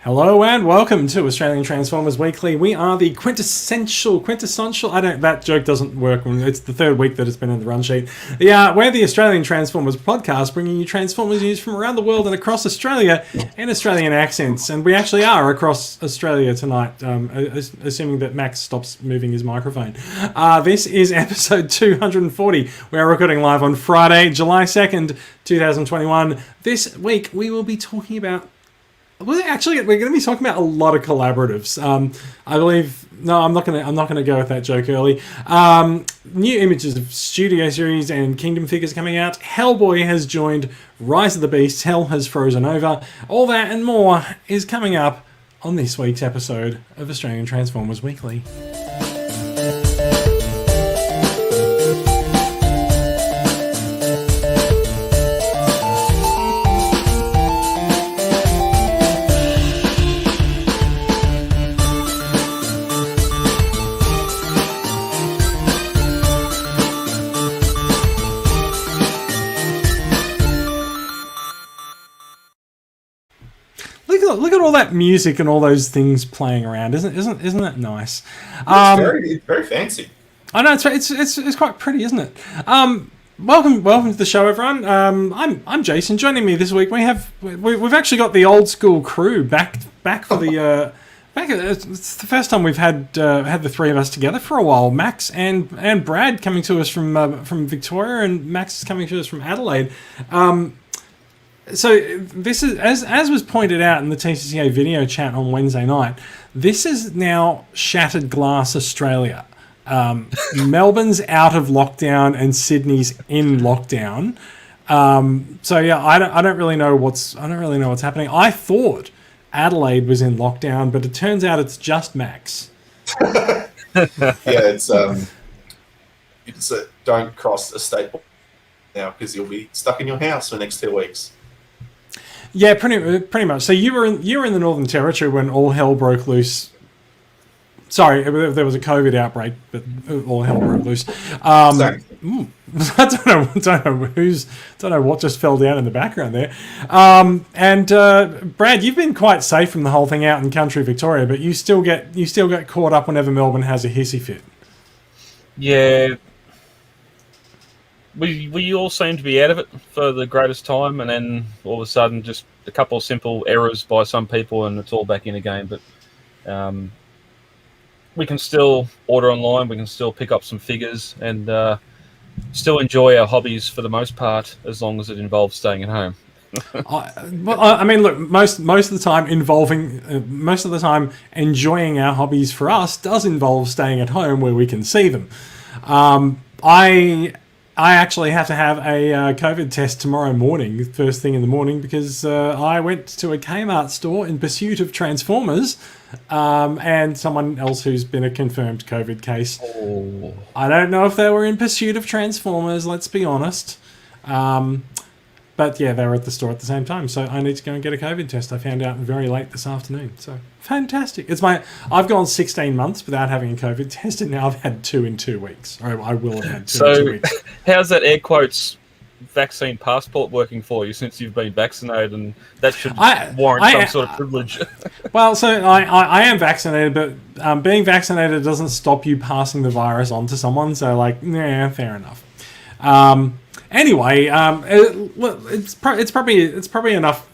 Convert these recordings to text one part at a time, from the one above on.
Hello and welcome to Australian Transformers Weekly. We are the quintessential, that joke doesn't work when it's the third week that it's been in the run sheet. Yeah, we're the Australian Transformers podcast, bringing you Transformers news from around the world and across Australia in Australian accents. And we actually are across Australia tonight, assuming that Max stops moving his microphone. This is episode 240. We are recording live on Friday, July 2nd, 2021. This week we will be talking about we're going to be talking about a lot of collaboratives. I believe. No, I'm not going to go with that joke early. New images of Studio Series and Kingdom figures coming out. Hellboy has joined Rise of the Beasts. Hell has frozen over. All that and more is coming up on this week's episode of Australian Transformers Weekly. Look at all that music and all those things playing around. Isn't that nice? It's very fancy. I know it's quite pretty, isn't it? Welcome to the show, everyone. I'm Jason. Joining me this week, we've actually got the old school crew back for the back. It's the first time we've had the three of us together for a while. Max and Brad coming to us from Victoria, and Max is coming to us from Adelaide. So this is, as was pointed out in the TCCA video chat on Wednesday night, this is now Shattered Glass Australia. Melbourne's out of lockdown and Sydney's in lockdown. So yeah, I don't really know what's happening. I thought Adelaide was in lockdown, but it turns out it's just Max. Yeah, it's don't cross the state border now because you'll be stuck in your house for the next 2 weeks. Yeah, pretty much. So you were in the Northern Territory when all hell broke loose. Sorry, there was a COVID outbreak, but all hell broke loose. I don't know what just fell down in the background there. And Brad, you've been quite safe from the whole thing out in country Victoria, but you still get caught up whenever Melbourne has a hissy fit. Yeah. We all seem to be out of it for the greatest time, and then all of a sudden just a couple of simple errors by some people and it's all back in again. But we can still order online, we can still pick up some figures and still enjoy our hobbies for the most part, as long as it involves staying at home. I mean, look, most of the time enjoying our hobbies for us does involve staying at home where we can see them. I actually have to have a COVID test tomorrow morning, first thing in the morning, because I went to a Kmart store in pursuit of Transformers and someone else who's been a confirmed COVID case. Oh. I don't know if they were in pursuit of Transformers, let's be honest. But yeah, they were at the store at the same time, so I need to go and get a COVID test. I found out very late this afternoon, so fantastic. I've gone 16 months without having a COVID test, and now I've had 2 in 2 weeks. Or I will have had 2 in 2 weeks. So, how's that air quotes vaccine passport working for you since you've been vaccinated, and that should warrant some sort of privilege? Well, so I am vaccinated, but being vaccinated doesn't stop you passing the virus on to someone, so fair enough. Anyway, it's probably enough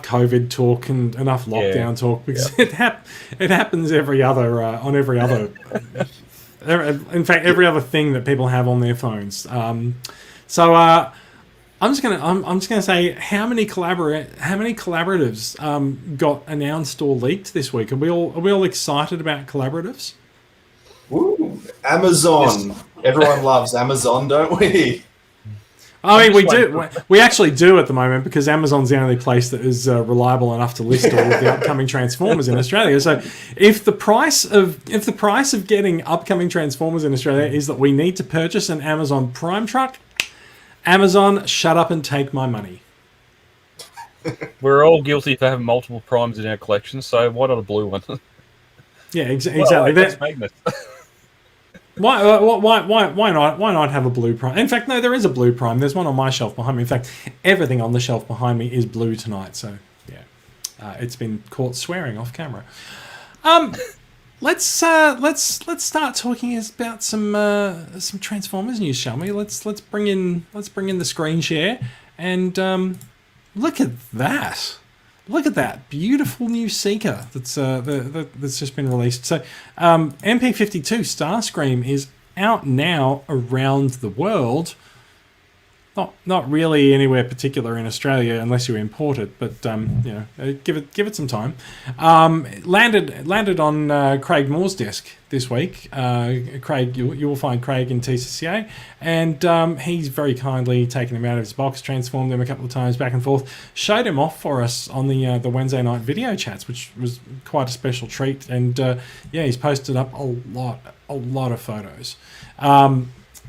COVID talk and enough lockdown talk, because it happens every other in fact every other thing that people have on their phones. So I'm just gonna say how many collaboratives got announced or leaked this week. Are we all excited about collaboratives? Ooh, Amazon! Yes. Everyone loves Amazon, don't we? I mean, we do. We actually do at the moment, because Amazon's the only place that is reliable enough to list all of the upcoming Transformers in Australia. So, if the price of getting upcoming Transformers in Australia is that we need to purchase an Amazon Prime truck, Amazon, shut up and take my money. We're all guilty for having multiple primes in our collection, so why not a blue one? Yeah, exactly. That's Magnus. Why not have a blue prime? In fact, no, there is a blue prime. There's one on my shelf behind me. In fact, everything on the shelf behind me is blue tonight. So, yeah. it's been caught swearing off camera. Let's start talking about some Transformers news, shall we? Let's bring in the screen share and look at that. Look at that beautiful new Seeker that's just been released. So MP52 Starscream is out now around the world. Not really anywhere particular in Australia unless you import it, but give it some time. Landed on Craig Moore's desk this week. Craig, you will find Craig in TCCA, and he's very kindly taken him out of his box, transformed him a couple of times back and forth, showed him off for us on the Wednesday night video chats, which was quite a special treat. And he's posted up a lot of photos.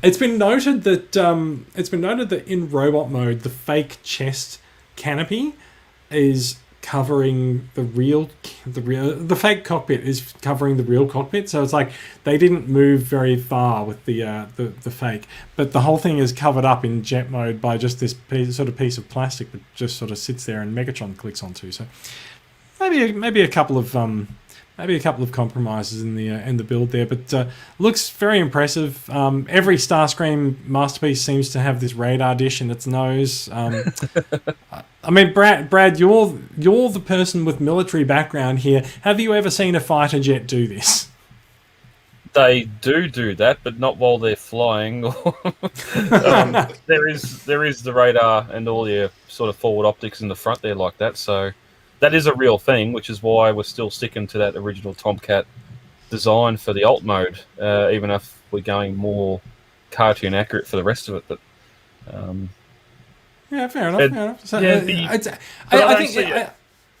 It's been noted that in robot mode, the fake chest canopy is covering the fake cockpit is covering the real cockpit. So it's like they didn't move very far with the fake, but the whole thing is covered up in jet mode by just this piece of plastic that just sort of sits there and Megatron clicks onto. So maybe a couple of compromises in the build there, but looks very impressive. Every Starscream masterpiece seems to have this radar dish in its nose. I mean, Brad, you're the person with military background here. Have you ever seen a fighter jet do this? They do that, but not while they're flying. There is the radar and all your sort of forward optics in the front there like that, so that is a real thing, which is why we're still sticking to that original Tomcat design for the alt mode, even if we're going more cartoon accurate for the rest of it. But fair enough. So,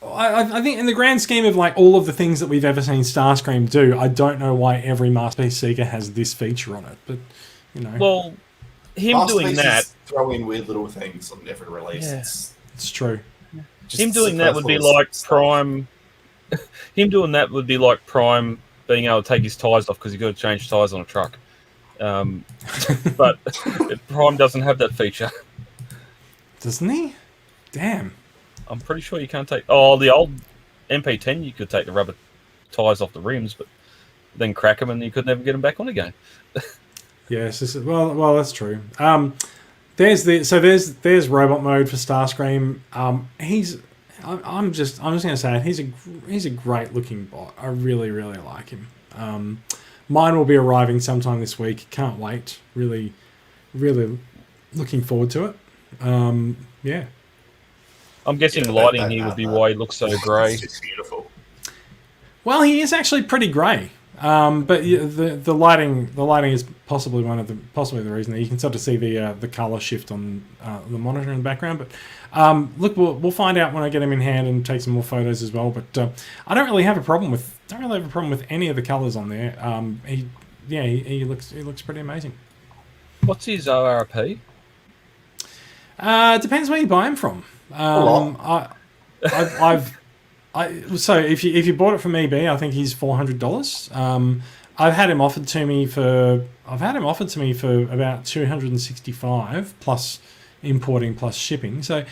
I think in the grand scheme of like all of the things that we've ever seen Starscream do, I don't know why every Masterpiece Seeker has this feature on it. But well, him doing that, throw in weird little things on every release. Yeah. It's true. Him doing that would be like Prime. Him doing that would be like Prime being able to take his tyres off because you've got to change tyres on a truck. But Prime doesn't have that feature. Doesn't he? Damn. I'm pretty sure you can't take... Oh, the old MP10, you could take the rubber tyres off the rims, but then crack them and you could never get them back on again. Yes, well, that's true. There's robot mode for Starscream. I'm just gonna say it. He's a great looking bot. I really like him. Mine will be arriving sometime this week. Can't wait. Really looking forward to it. Yeah. I'm guessing lighting here would be why he looks so grey. It's beautiful. Well, he is actually pretty grey. But the lighting is possibly the reason that you can sort of see the color shift on the monitor in the background. But look, we'll find out when I get him in hand and take some more photos as well. But I don't really have a problem with any of the colors on there. He looks pretty amazing. What's his ORP? Depends where you buy him from. So if you bought it from eBay, I think he's $400. I've had him offered to me for about $265 plus importing plus shipping. So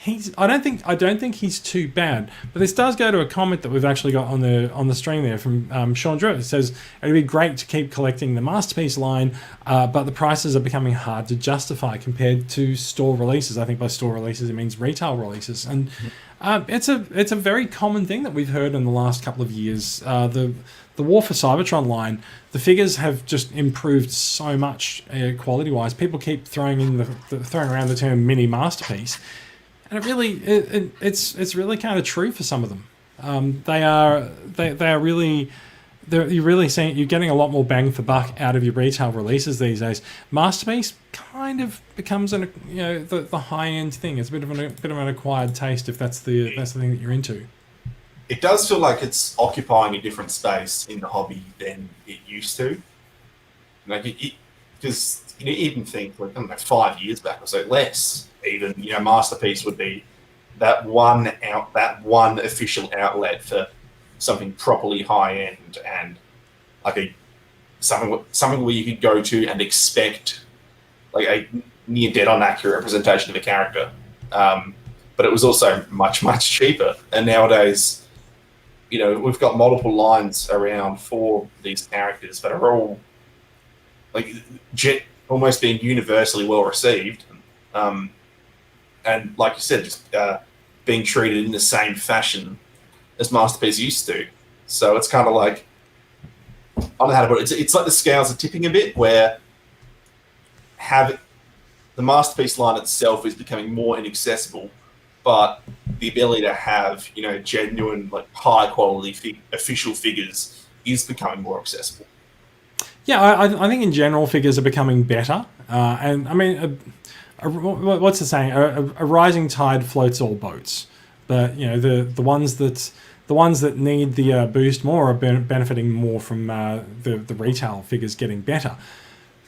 I don't think he's too bad. But this does go to a comment that we've actually got on the stream there from Sean Drew. It says it'd be great to keep collecting the Masterpiece line, but the prices are becoming hard to justify compared to store releases. I think by store releases it means retail releases, and it's a very common thing that we've heard in the last couple of years. The War for Cybertron line, the figures have just improved so much quality wise. People keep throwing around the term mini masterpiece. And it's really kind of true for some of them. You're really seeing you're getting a lot more bang for buck out of your retail releases these days. Masterpiece kind of becomes the high end thing. It's a bit of an acquired taste if that's the thing that you're into. It does feel like it's occupying a different space in the hobby than it used to. Like because you even think like 5 years back or so, less. Even Masterpiece would be that one official outlet for something properly high end and like something where you could go to and expect like a near dead on accurate representation of a character. but it was also much, much cheaper. And nowadays, we've got multiple lines around for these characters that are all like almost being universally well received. And like you said, just being treated in the same fashion as Masterpiece used to. So it's kind of like, I don't know how to put it. It's like the scales are tipping a bit, where the Masterpiece line itself is becoming more inaccessible, but the ability to have genuine, like, high quality official figures is becoming more accessible. Yeah, I think in general figures are becoming better, and I mean, what's the saying? A rising tide floats all boats. But the ones that need the boost more are benefiting more from the retail figures getting better.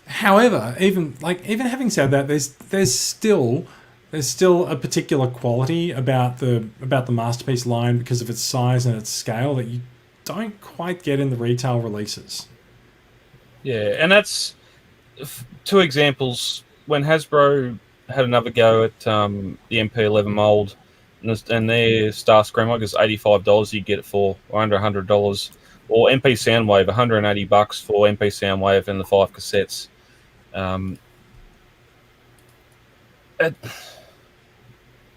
However, even having said that, there's still a particular quality about the Masterpiece line because of its size and its scale that you don't quite get in the retail releases. Yeah, and that's two examples. When Hasbro had another go at the MP11 mold, and their Starscream, I guess $85 you get it for, or under $100, or MP Soundwave, $180 for MP Soundwave and the 5 cassettes.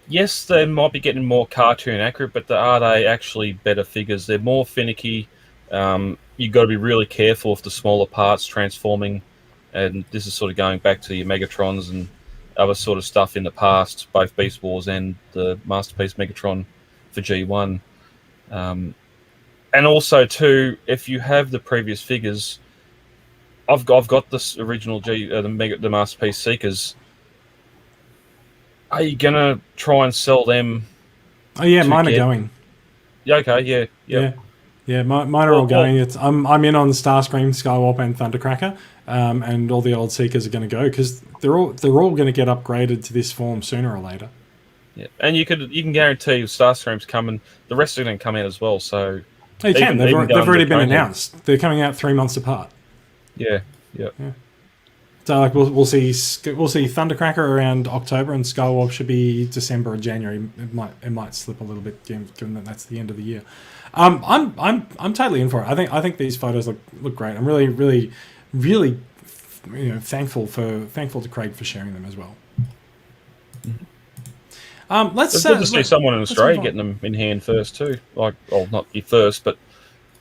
Yes, they might be getting more cartoon accurate, but are they actually better figures? They're more finicky. You've got to be really careful with the smaller parts transforming, and this is sort of going back to your Megatrons and other sort of stuff in the past, both Beast Wars and the Masterpiece Megatron for G1. And also, too, if you have the previous figures, I've got this original the Masterpiece Seekers. Are you gonna try and sell them? Oh yeah, mine are going. Yeah, okay, yeah. Mine are all going. I'm in on Starscream, Skywarp, and Thundercracker, and all the old Seekers are going to go because they're all going to get upgraded to this form sooner or later. Yeah, and you can guarantee Starscream's coming. The rest are going to come in as well. So you can. They've already been announced. They're coming out 3 months apart. Yeah. So like we'll see Thundercracker around October, and Skywarp should be December or January. It might slip a little bit given that that's the end of the year. I'm totally in for it. I think these photos look great. I'm really thankful to Craig for sharing them as well. It's good to see someone in Australia getting them in hand first too. Like, well, not you first, but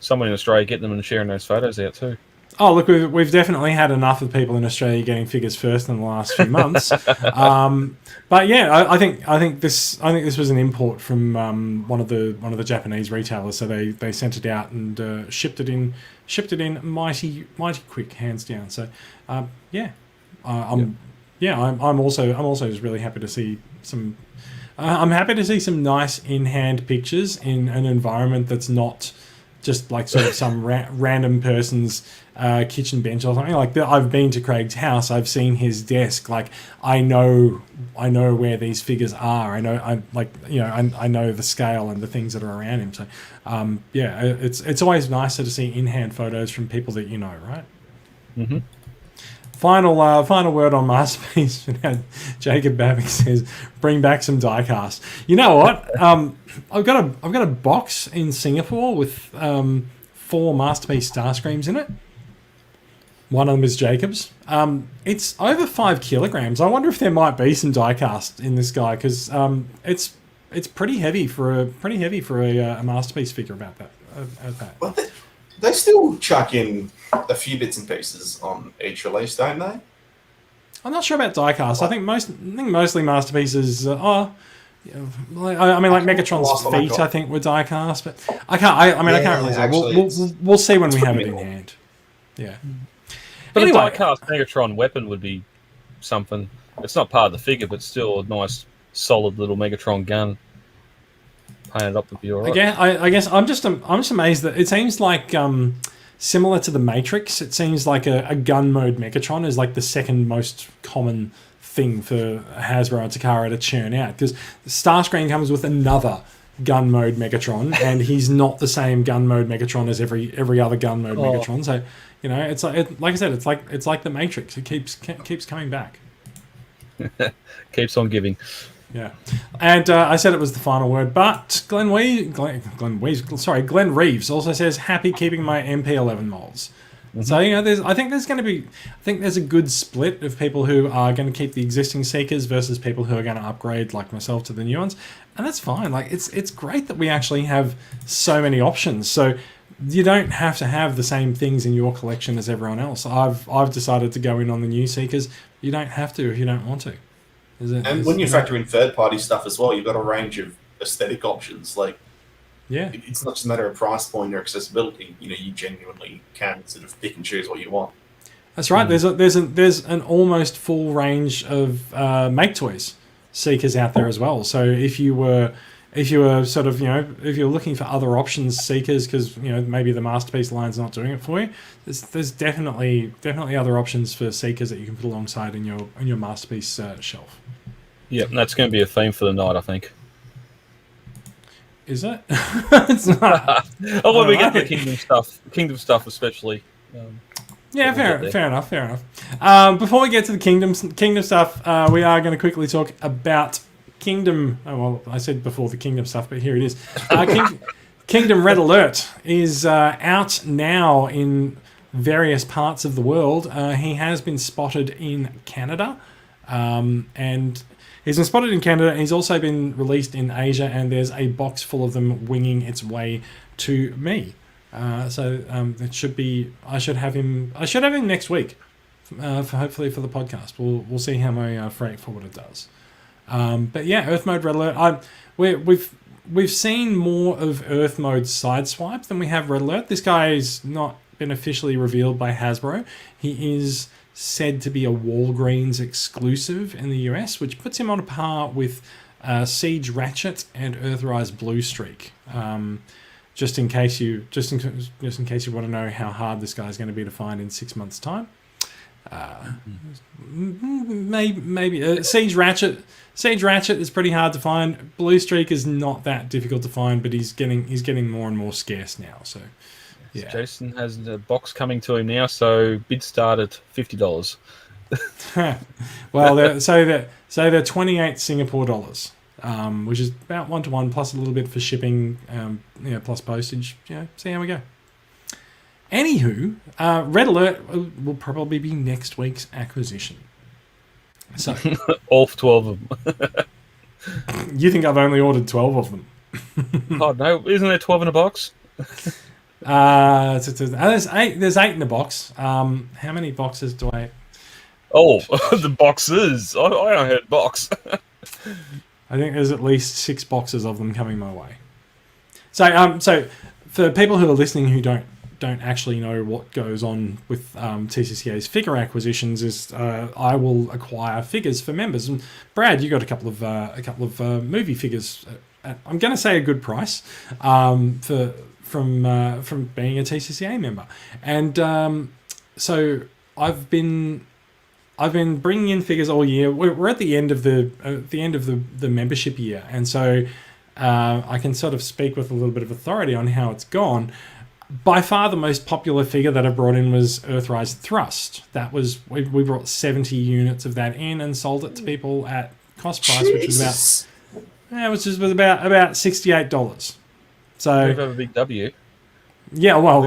someone in Australia getting them and sharing those photos out too. Oh, look, we've definitely had enough of people in Australia getting figures first in the last few months. But yeah, I think this was an import from one of the Japanese retailers. So they sent it out and shipped it in mighty quick, hands down. So I'm also just really happy to see some. I'm happy to see some nice in-hand pictures in an environment that's not just like sort of some random person's kitchen bench or something. Like I've been to Craig's house. I've seen his desk. Like I know where these figures are. I know the scale and the things that are around him. So it's always nicer to see in-hand photos from people that you know, right? Mm-hmm. Final word on Masterpiece. Jacob Babick says, "Bring back some diecast." You know what? I've got a box in Singapore with 4 Masterpiece Starscreams in it. One of them is Jacob's. It's over 5 kilograms. I wonder if there might be some diecast in this guy because it's pretty heavy for a Masterpiece figure about that. Well, they still chuck in a few bits and pieces on each release, don't they? I'm not sure about diecast. I think mostly Masterpieces. I mean, like Megatron's feet, I think were diecast, but I can't really say. We'll see when we have it in hand. Yeah. But anyway, a diecast Megatron weapon would be something. It's not part of the figure, but still a nice, solid little Megatron gun. Painted up would be all right. Again, I guess I'm just amazed that it seems like similar to the Matrix. It seems like a gun mode Megatron is like the second most common thing for Hasbro and Takara to churn out because Starscream comes with another gun mode Megatron, and he's not the same gun mode Megatron as every other gun mode Megatron. So it's like I said, it's like the Matrix. It keeps coming back. Keeps on giving. Yeah, and I said it was the final word, but Glenn Reeves also says happy keeping my MP11 molds. So I think there's a good split of people who are going to keep the existing Seekers versus people who are going to upgrade, like myself, to the new ones, and that's fine. Like it's great that we actually have so many options. So you don't have to have the same things in your collection as everyone else. I've decided to go in on the new Seekers. You don't have to if you don't want to. And when you factor in third-party stuff as well, you've got a range of aesthetic options. Like, yeah, it's not just a matter of price point or accessibility. You genuinely can sort of pick and choose what you want. That's right. There's an almost full range of Make Toys Seekers out there as well. So if you were sort of, if you're looking for other options, Seekers, because maybe the Masterpiece line's not doing it for you, there's definitely other options for Seekers that you can put alongside in your Masterpiece shelf. Yeah, that's going to be a theme for the night, I think. Is it? It's not. When we get the Kingdom stuff especially. Yeah, fair enough. Before we get to the Kingdom stuff, we are going to quickly talk about Kingdom. Oh, well, I said before the Kingdom stuff, but here it is. Kingdom Red Alert is out now in various parts of the world. He has been spotted in Canada, and he's been spotted in Canada, and he's also been released in Asia, and there's a box full of them winging its way to me. So it should be. I should have him next week, hopefully for the podcast. We'll see how my freight forwarder does. But yeah, Earth Mode Red Alert. We've seen more of Earth Mode Sideswipe than we have Red Alert. This guy is not been officially revealed by Hasbro. He is said to be a Walgreens exclusive in the US, which puts him on a par with Siege Ratchet and Earthrise Blue Streak. Just in case you want to know how hard this guy is going to be to find in 6 months' time. Maybe Siege Ratchet is pretty hard to find. Blue Streak is not that difficult to find, but he's getting more and more scarce now. So yeah, Jason has a box coming to him now. So bid start at $50. Well, they're 28 Singapore dollars, which is about 1-to-1 plus a little bit for shipping, plus postage. See how we go. Anywho, Red Alert will probably be next week's acquisition. So all 12 of them. You think I've only ordered 12 of them? Oh no, isn't there 12 in a box? There's 8 in the box. How many boxes do I? Oh, the boxes. I only heard box. I think there's at least 6 boxes of them coming my way. So for people who are listening who don't actually know what goes on with TCCA's figure acquisitions, is I will acquire figures for members. And Brad, you got a couple of movie figures at, I'm going to say, a good price from being a TCCA member. And so I've been bringing in figures all year. We're at the end of the membership year, and so I can sort of speak with a little bit of authority on how it's gone. By far the most popular figure that I brought in was Earthrise Thrust. That was we brought 70 units of that in and sold it to people at cost price, which was about $68. So We have a big W. yeah, well,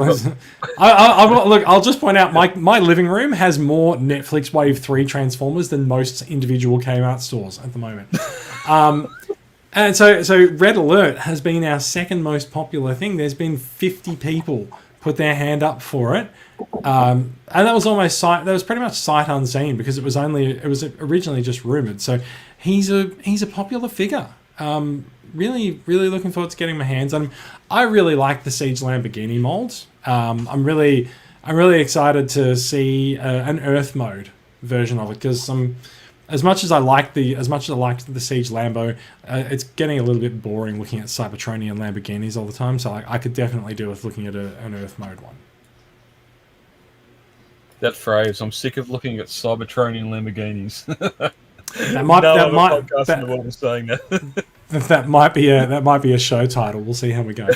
I'll just point out my living room has more Netflix Wave 3 Transformers than most individual Kmart stores at the moment. And so Red Alert has been our second most popular thing. There's been 50 people put their hand up for it, and that was pretty much sight unseen, because it was originally just rumored. So he's a popular figure. Really looking forward to getting my hands on him. I really like the Siege Lamborghini mold. I'm really excited to see an Earth mode version of it, because as much as I liked the Siege Lambo, it's getting a little bit boring looking at Cybertronian Lamborghinis all the time. So I could definitely do with looking at an Earth mode one. That phrase, I'm sick of looking at Cybertronian Lamborghinis. That might podcast in the world is saying that. that might be a show title. We'll see how we go.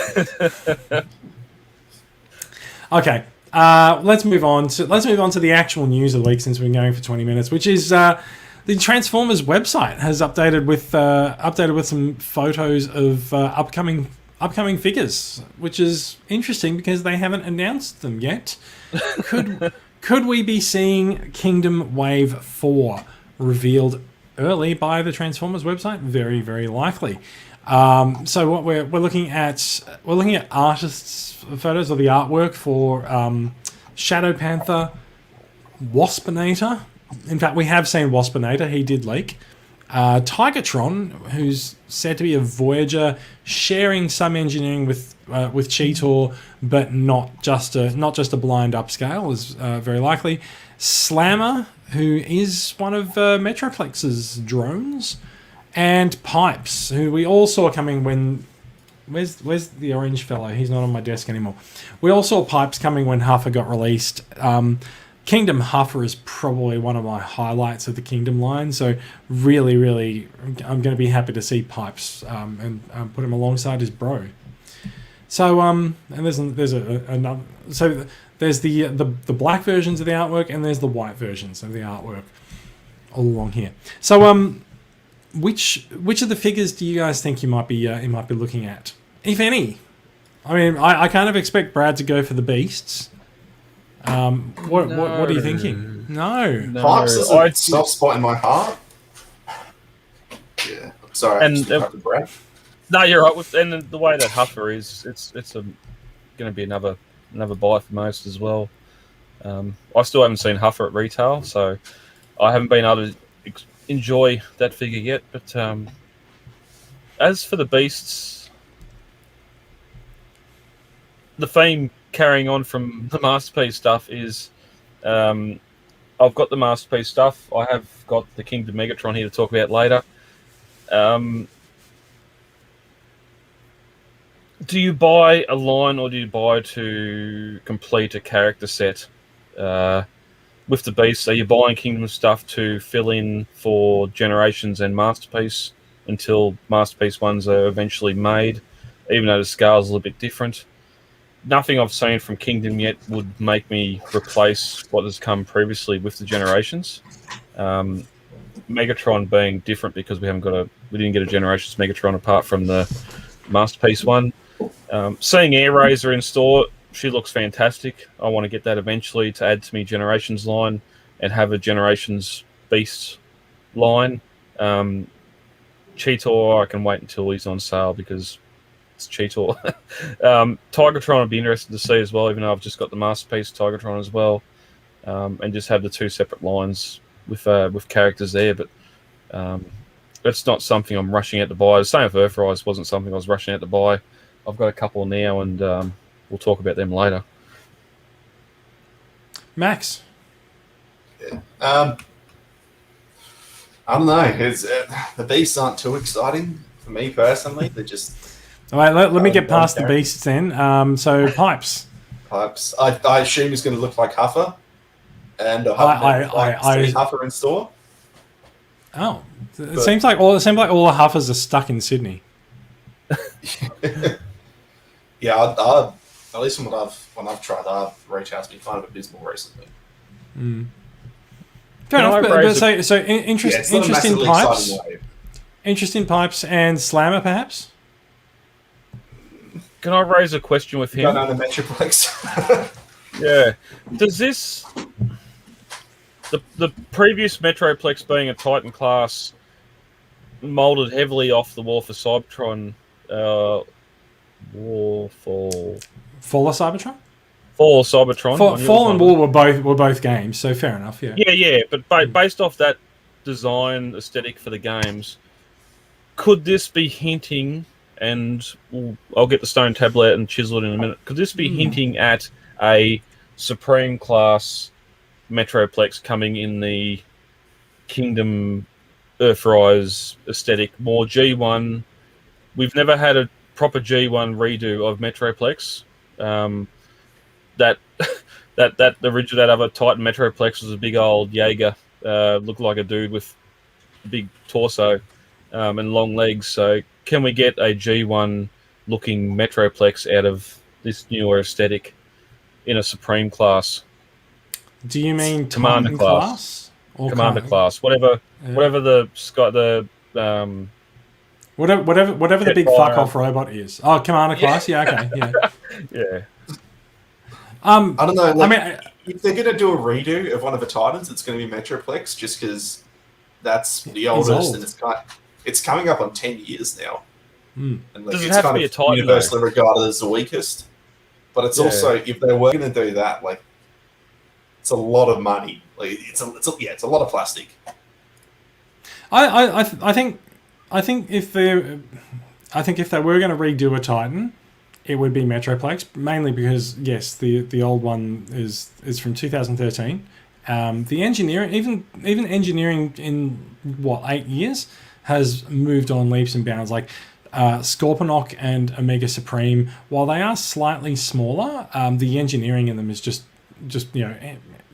Okay. Let's move on to the actual news of the week, since we've been going for 20 minutes, which is The Transformers website has updated with some photos of upcoming figures, which is interesting because they haven't announced them yet. Could we be seeing Kingdom Wave 4 revealed early by the Transformers website? Very, very likely. So what we're looking at artists' photos of the artwork for Shadow Panther, Waspinator. In fact, we have seen Waspinator. He did leak. Tigertron, who's said to be a Voyager, sharing some engineering with Cheetor, but not just a blind upscale, is very likely. Slammer, who is one of Metroplex's drones, and Pipes, who we all saw coming when. Where's the orange fellow? He's not on my desk anymore. We all saw Pipes coming when Huffer got released. Kingdom Huffer is probably one of my highlights of the Kingdom line. So really, really, I'm going to be happy to see Pipes and put him alongside his bro. So and there's another. So there's the black versions of the artwork and there's the white versions of the artwork all along here. So which of the figures do you guys think you might be looking at, if any? I mean, I kind of expect Brad to go for the beasts. What are you thinking? No. Pipes is a soft spot in my heart. Yeah. Sorry. And no, you're right. And the way that Huffer is, it's going to be another buy for most as well. I still haven't seen Huffer at retail, so I haven't been able to enjoy that figure yet. But as for the beasts, the theme carrying on from the Masterpiece stuff is I've got the Masterpiece stuff. I have got the Kingdom Megatron here to talk about later. Do you buy a line or do you buy to complete a character set? With the Beasts, are you buying Kingdom stuff to fill in for Generations and Masterpiece until Masterpiece ones are eventually made, even though the scale's a little bit different? Nothing I've seen from Kingdom yet would make me replace what has come previously with the Generations. Megatron being different because we didn't get a Generations Megatron apart from the Masterpiece one. Seeing Air Razor in store, she looks fantastic. I want to get that eventually to add to me Generations line and have a Generations Beast line. Cheetor, I can wait until he's on sale because it's Cheetor. Tigertron I'd be interested to see as well, even though I've just got the Masterpiece Tigertron as well, and just have the two separate lines with characters there. But it's not something I'm rushing out to buy. The same with Earthrise wasn't something I was rushing out to buy. I've got a couple now, and we'll talk about them later. Max? Yeah. I don't know. The beasts aren't too exciting for me personally. They're just... All right, let me get past the beasts then. So Pipes. Pipes. I assume he's going to look like Huffer, and I see Huffer in store. Oh, it seems like all the Huffers are stuck in Sydney. Yeah, at least when I've tried, retail's been kind of abysmal recently. Mm. Fair enough. So interesting Pipes. Interesting Pipes and Slammer, perhaps. Can I raise a question with him? Don't know the Metroplex. Yeah. Does this... The previous Metroplex being a Titan class moulded heavily off the War for Cybertron... War for... Fall of Cybertron? Fall of Cybertron. Fall and War were both games, so fair enough, yeah. Yeah, but based off that design aesthetic for the games, could this be hinting... And I'll get the stone tablet and chisel it in a minute. Could this be hinting at a Supreme class Metroplex coming in the Kingdom Earthrise aesthetic, more G1? We've never had a proper G1 redo of Metroplex. That other Titan Metroplex was a big old Jaeger, looked like a dude with a big torso and long legs. So can we get a G1 looking Metroplex out of this newer aesthetic in a Supreme class? Do you mean Commander class? Or commander Car- class, whatever the whatever the big Jetfire. fuck off robot is. Oh, commander class. Yeah, okay, yeah. yeah. I don't know. Like, I mean, if they're going to do a redo of one of the Titans, it's going to be Metroplex, just because that's the oldest, old. and it's coming up on 10 years now. Mm. And like, Does it it's have to kind be of a Titan, universally regarded as the weakest. But it's also, if they were going to do that, like, it's a lot of money. Like, it's a lot of plastic. I think if they were going to redo a Titan, it would be Metroplex, mainly because yes, the old one is from 2013. The engineering, even engineering in 8 years, has moved on leaps and bounds. Like Scorponok and Omega Supreme, while they are slightly smaller, the engineering in them is just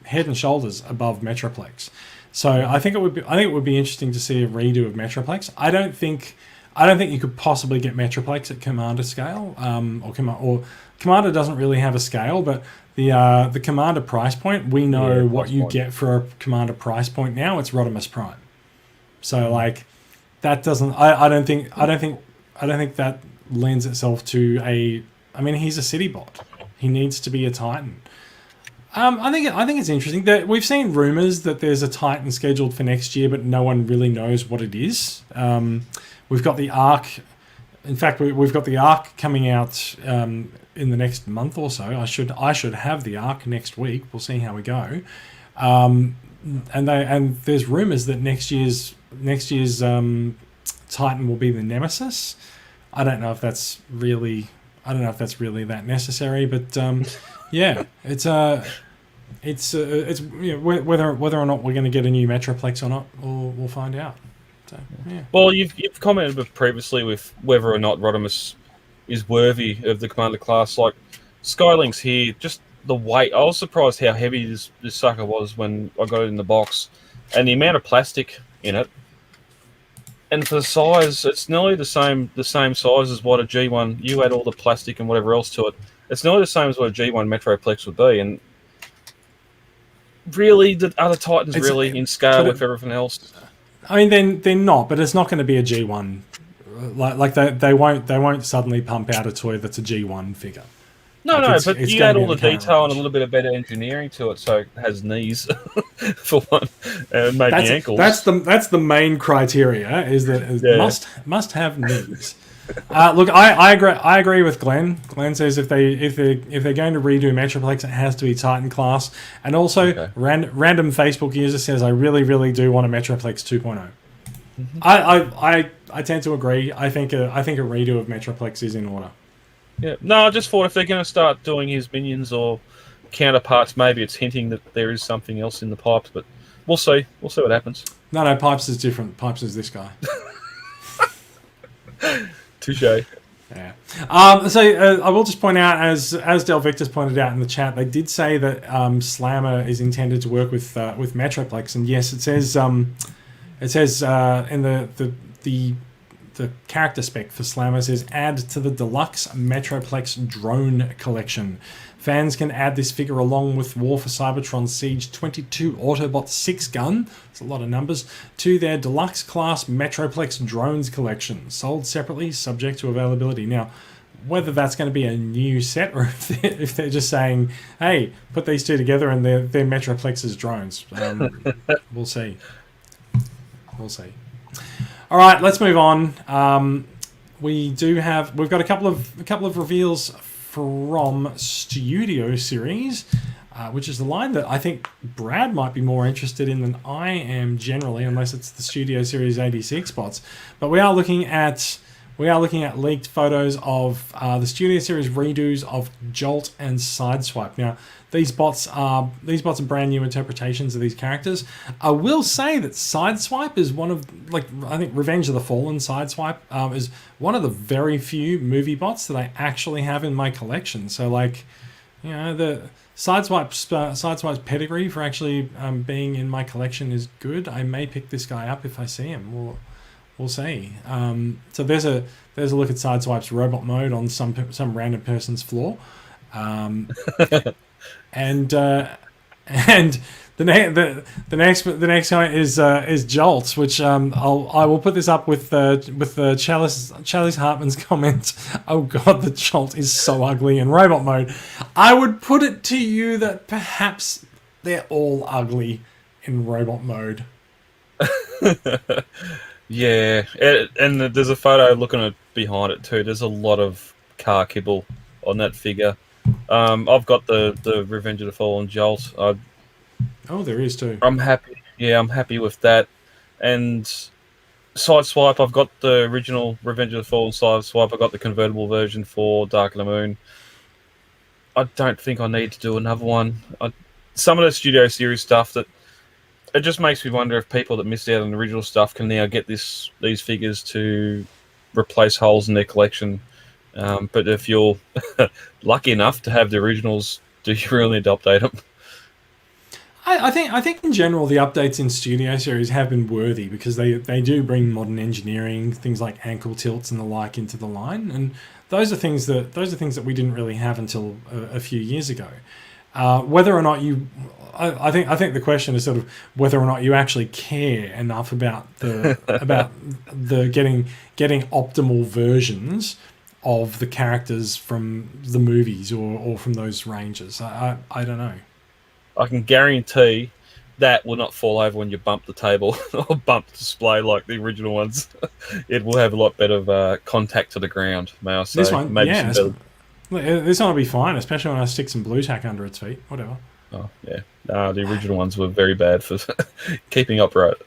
head and shoulders above Metroplex. So I think it would be interesting to see a redo of Metroplex. I don't think you could possibly get Metroplex at Commander scale, or Commander doesn't really have a scale, but the Commander price point, we know what you get for a Commander price point now. It's Rodimus Prime. So like that doesn't. I don't think that lends itself to a. I mean, he's a city bot. He needs to be a Titan. I think it's interesting that we've seen rumors that there's a Titan scheduled for next year, but no one really knows what it is. We've got the Arc. In fact, we've got the Arc coming out in the next month or so. I should have the Arc next week. We'll see how we go. And there's rumors that next year's Titan will be the Nemesis. I don't know if that's really that necessary, but yeah, it's whether or not we're going to get a new Metroplex or not, we'll find out. So, yeah. Well, you've commented previously with whether or not Rodimus is worthy of the Commander class. Like Skylink's here, just the weight. I was surprised how heavy this sucker was when I got it in the box, and the amount of plastic in it. And for the size, it's nearly the same size as what a G1. You add all the plastic and whatever else to it. It's nearly the same as what a G1 Metroplex would be. And really, the other Titans in scale with everything else. I mean, they're not, but it's not going to be a G1. Like they won't suddenly pump out a toy that's a G1 figure. No, but you add all the detail and a little bit of better engineering to it, so it has knees for one, and maybe ankles. That's the main criteria, is that it must have knees. Look, I agree with Glenn. Glenn says if they're going to redo Metroplex, it has to be Titan class. And also, random Facebook user says I really do want a Metroplex 2.0. Mm-hmm. I tend to agree. I think a redo of Metroplex is in order. Yeah, no, I just thought if they're going to start doing his minions or counterparts, maybe it's hinting that there is something else in the pipes. But we'll see. We'll see what happens. No, Pipes is different. Pipes is this guy. Touche. Yeah. I will just point out, as Del Victor's pointed out in the chat, they did say that Slammer is intended to work with Metroplex, and yes, it says in the character spec for Slammer says add to the deluxe Metroplex drone collection. Fans can add this figure along with War for Cybertron Siege 22 Autobot 6 gun, that's a lot of numbers, to their deluxe class Metroplex drones collection, sold separately, subject to availability. Now, whether that's going to be a new set or if they're just saying, hey, put these two together and they're Metroplex's drones, we'll see. We'll see. All right, let's move on. We've got a couple of reveals from Studio Series, which is the line that I think Brad might be more interested in than I am generally, unless it's the Studio Series 86 spots. But we are looking at leaked photos of the Studio Series redos of Jolt and Sideswipe. Now, these bots are brand new interpretations of these characters. I will say that Sideswipe is one of, I think Revenge of the Fallen Sideswipe is one of the very few movie bots that I actually have in my collection. So, the Sideswipe's pedigree for actually being in my collection is good. I may pick this guy up if I see him. We'll see. So there's a look at Sideswipe's robot mode on some random person's floor, and And the next one is Jolt, which I will put this up with Chalice Hartman's comment. Oh god, the Jolt is so ugly in robot mode. I would put it to you that perhaps they're all ugly in robot mode. Yeah, and there's a photo looking at behind it too. There's a lot of car kibble on that figure. I've got the Revenge of the Fallen Jolt. Oh, there is too. I'm happy. Yeah, I'm happy with that. And Sideswipe, I've got the original Revenge of the Fallen Sideswipe. I've got the convertible version for Dark of the Moon. I don't think I need to do another one. Some of the Studio Series stuff that it just makes me wonder if people that missed out on the original stuff can now get these figures to replace holes in their collection. But if you're lucky enough to have the originals, do you really need to update them? I think in general the updates in Studio Series have been worthy because they do bring modern engineering, things like ankle tilts and the like into the line, and those are things that we didn't really have until a few years ago. Whether or not you, I think the question is sort of whether or not you actually care enough about the getting optimal versions of the characters from the movies or from those ranges. I don't know. I can guarantee that will not fall over when you bump the table or bump the display like the original ones. It will have a lot better contact to the ground, may I say. This one, maybe yeah. This one will be fine, especially when I stick some blue tack under its feet. Whatever. Oh, yeah. The original ones were very bad for keeping upright.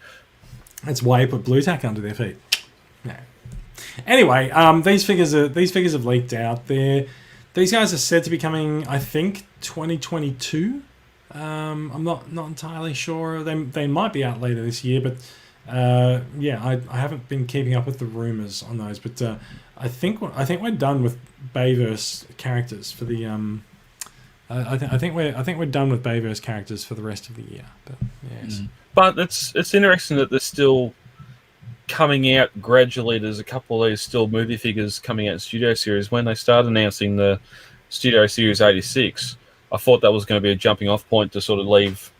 That's why you put blue tack under their feet. No. Anyway, these figures have leaked out. These guys are said to be coming, I think, 2022. I'm not entirely sure. They might be out later this year, but I haven't been keeping up with the rumors on those. But I think we're done with Bayverse characters for the I think we're done with Bayverse characters for the rest of the year. But yes, but it's interesting that they're still coming out gradually. There's a couple of these still movie figures coming out in Studio Series. When they started announcing the Studio Series 86, I thought that was going to be a jumping off point to sort of leave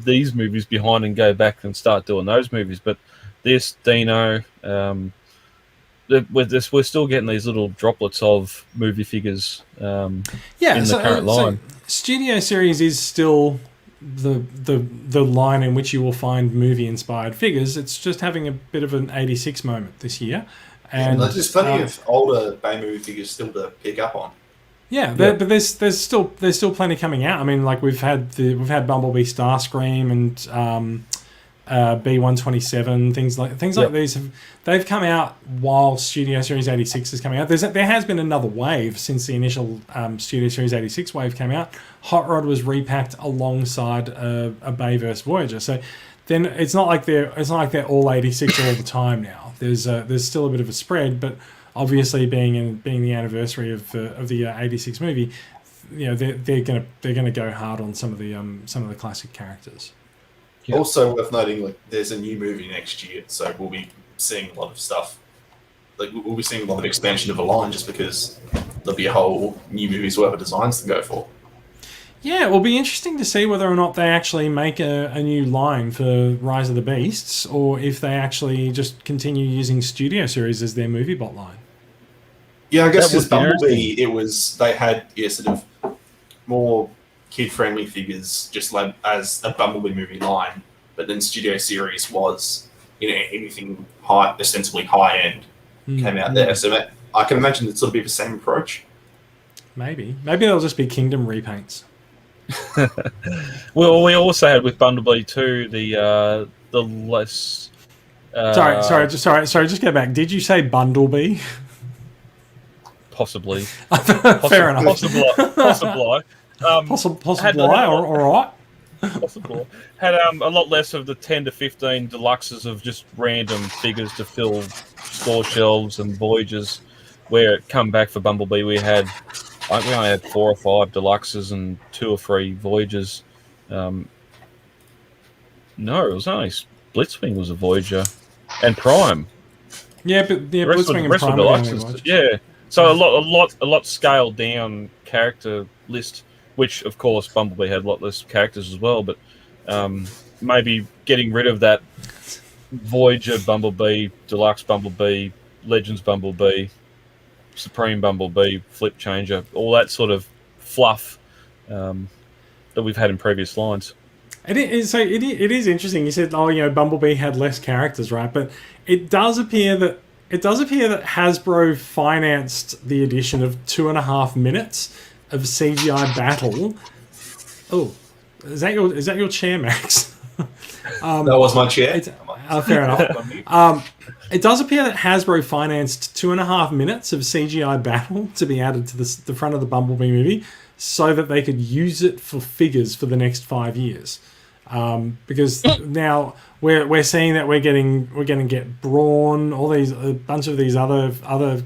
these movies behind and go back and start doing those movies. But this, Dino, we're still getting these little droplets of movie figures in the current line. So Studio Series is still the line in which you will find movie-inspired figures. It's just having a bit of an 86 moment this year. And there's plenty of older Bay movie figures still to pick up on. Yeah, but there's still plenty coming out. I mean, like we've had Bumblebee, Starscream, and B127, things like these. They've come out while Studio Series 86 is coming out. There has been another wave since the initial Studio Series 86 wave came out. Hot Rod was repacked alongside a Bayverse Voyager. So then it's not like they're all 86 all the time now. There's still a bit of a spread, but obviously being the anniversary of the 86 movie, you know, they're gonna go hard on some of the classic characters. Yep. Also worth noting, like there's a new movie next year, so we'll be seeing a lot of stuff. Like we'll be seeing a lot of expansion of the line just because there'll be a whole new movie's worth of designs to go for. Yeah, it will be interesting to see whether or not they actually make a new line for Rise of the Beasts, or if they actually just continue using Studio Series as their movie bot line. Yeah, I guess with Bumblebee, they had sort of more kid-friendly figures, just like as a Bumblebee movie line, but then Studio Series was anything ostensibly high end came out there. So I can imagine it's sort of be the same approach. Maybe they'll just be Kingdom repaints. Well, we also had with Bumblebee too the less. Sorry. Just go back. Did you say Bundlebee? Possibly. Fair enough. Possibly. Possibly. All right. Possible. Had a lot less of the 10 to 15 deluxes of just random figures to fill store shelves and Voyagers. Where it come back for Bumblebee, we only had 4 or 5 deluxes and 2 or 3 Voyagers. No, it was only Blitzwing was a Voyager and Prime. Yeah, but Blitzwing and Prime deluxes. Yeah, so a lot scaled down character list which of course Bumblebee had a lot less characters as well. But maybe getting rid of that Voyager Bumblebee, Deluxe Bumblebee, Legends Bumblebee, Supreme Bumblebee, Flip Changer, all that sort of fluff that we've had in previous lines. It is interesting. You said, Bumblebee had less characters, right? But it does appear that Hasbro financed the addition of 2.5 minutes of CGI battle. Oh, is that your chair, Max? That was my chair. Fair enough. It does appear that Hasbro financed 2.5 minutes of CGI battle to be added to the front of the Bumblebee movie, so that they could use it for figures for the next 5 years. Because now we're seeing that we're going to get Brawn, a bunch of these other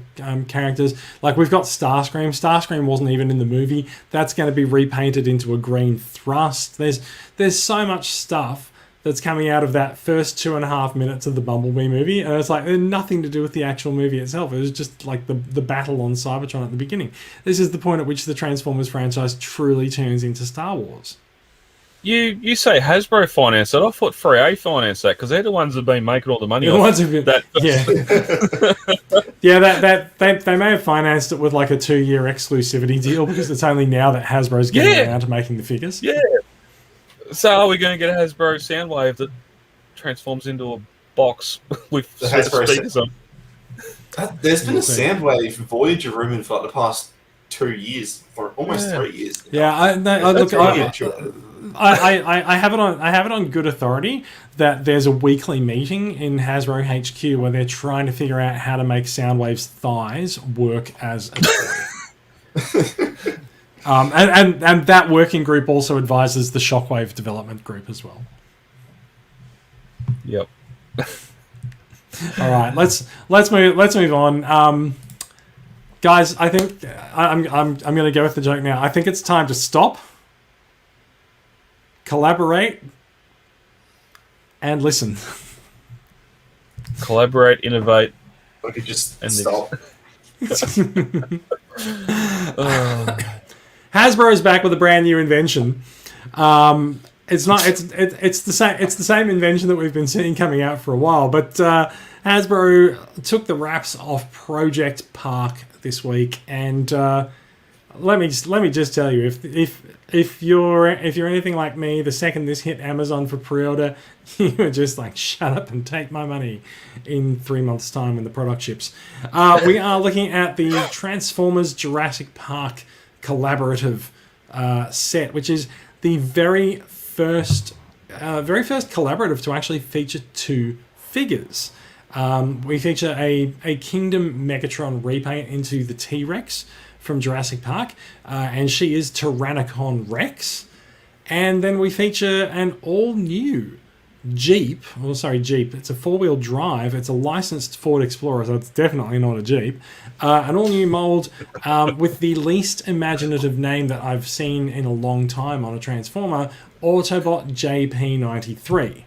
characters. Like we've got Starscream. Starscream wasn't even in the movie. That's going to be repainted into a green thrust. There's so much stuff that's coming out of that first 2.5 minutes of the Bumblebee movie, and it's like nothing to do with the actual movie itself. It was just like the battle on Cybertron at the beginning. This is the point at which the Transformers franchise truly turns into Star Wars. You say Hasbro financed it. I thought 3A financed that because they're the ones that have been making all the money. The ones who've been, they may have financed it with like a 2-year exclusivity deal because it's only now that Hasbro's getting around to making the figures. Yeah. So are we going to get a Hasbro Soundwave that transforms into a box with the Hasbro speakers on? There's been a Soundwave Voyager rumored for like the past 2 years, for almost 3 years. Yeah, I have it on good authority that there's a weekly meeting in Hasbro HQ where they're trying to figure out how to make Soundwave's thighs work as a toy. And that working group also advises the Shockwave development group as well. Yep. All right, let's move on. Guys, I think I'm going to go with the joke now. I think it's time to stop, collaborate, and listen. Collaborate, innovate. I could just stop. Hasbro's back with a brand new invention. It's the same invention that we've been seeing coming out for a while, but Hasbro took the wraps off Project Park this week, and let me just tell you, if you're anything like me, the second this hit Amazon for pre-order, you were just like, shut up and take my money in 3 months' time when the product ships. We are looking at the Transformers Jurassic Park collaborative set, which is the very first collaborative to actually feature 2 figures. We feature a Kingdom Megatron repaint into the T-Rex from Jurassic Park, and she is Tyrannicon Rex. And then we feature an all-new Jeep. It's a 4-wheel drive. It's a licensed Ford Explorer, so it's definitely not a Jeep. An all-new mold with the least imaginative name that I've seen in a long time on a Transformer, Autobot JP93.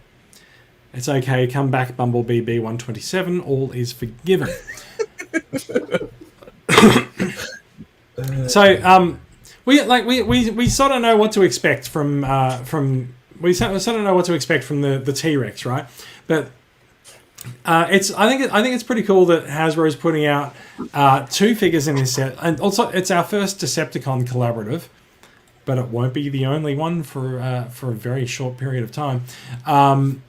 It's okay, come back, Bumblebee B127, all is forgiven. So, we sort of know what to expect from we sort of know what to expect from the T-Rex, right? But I think it's pretty cool that Hasbro's putting out 2 figures in this set, and also it's our first Decepticon collaborative, but it won't be the only one for a very short period of time.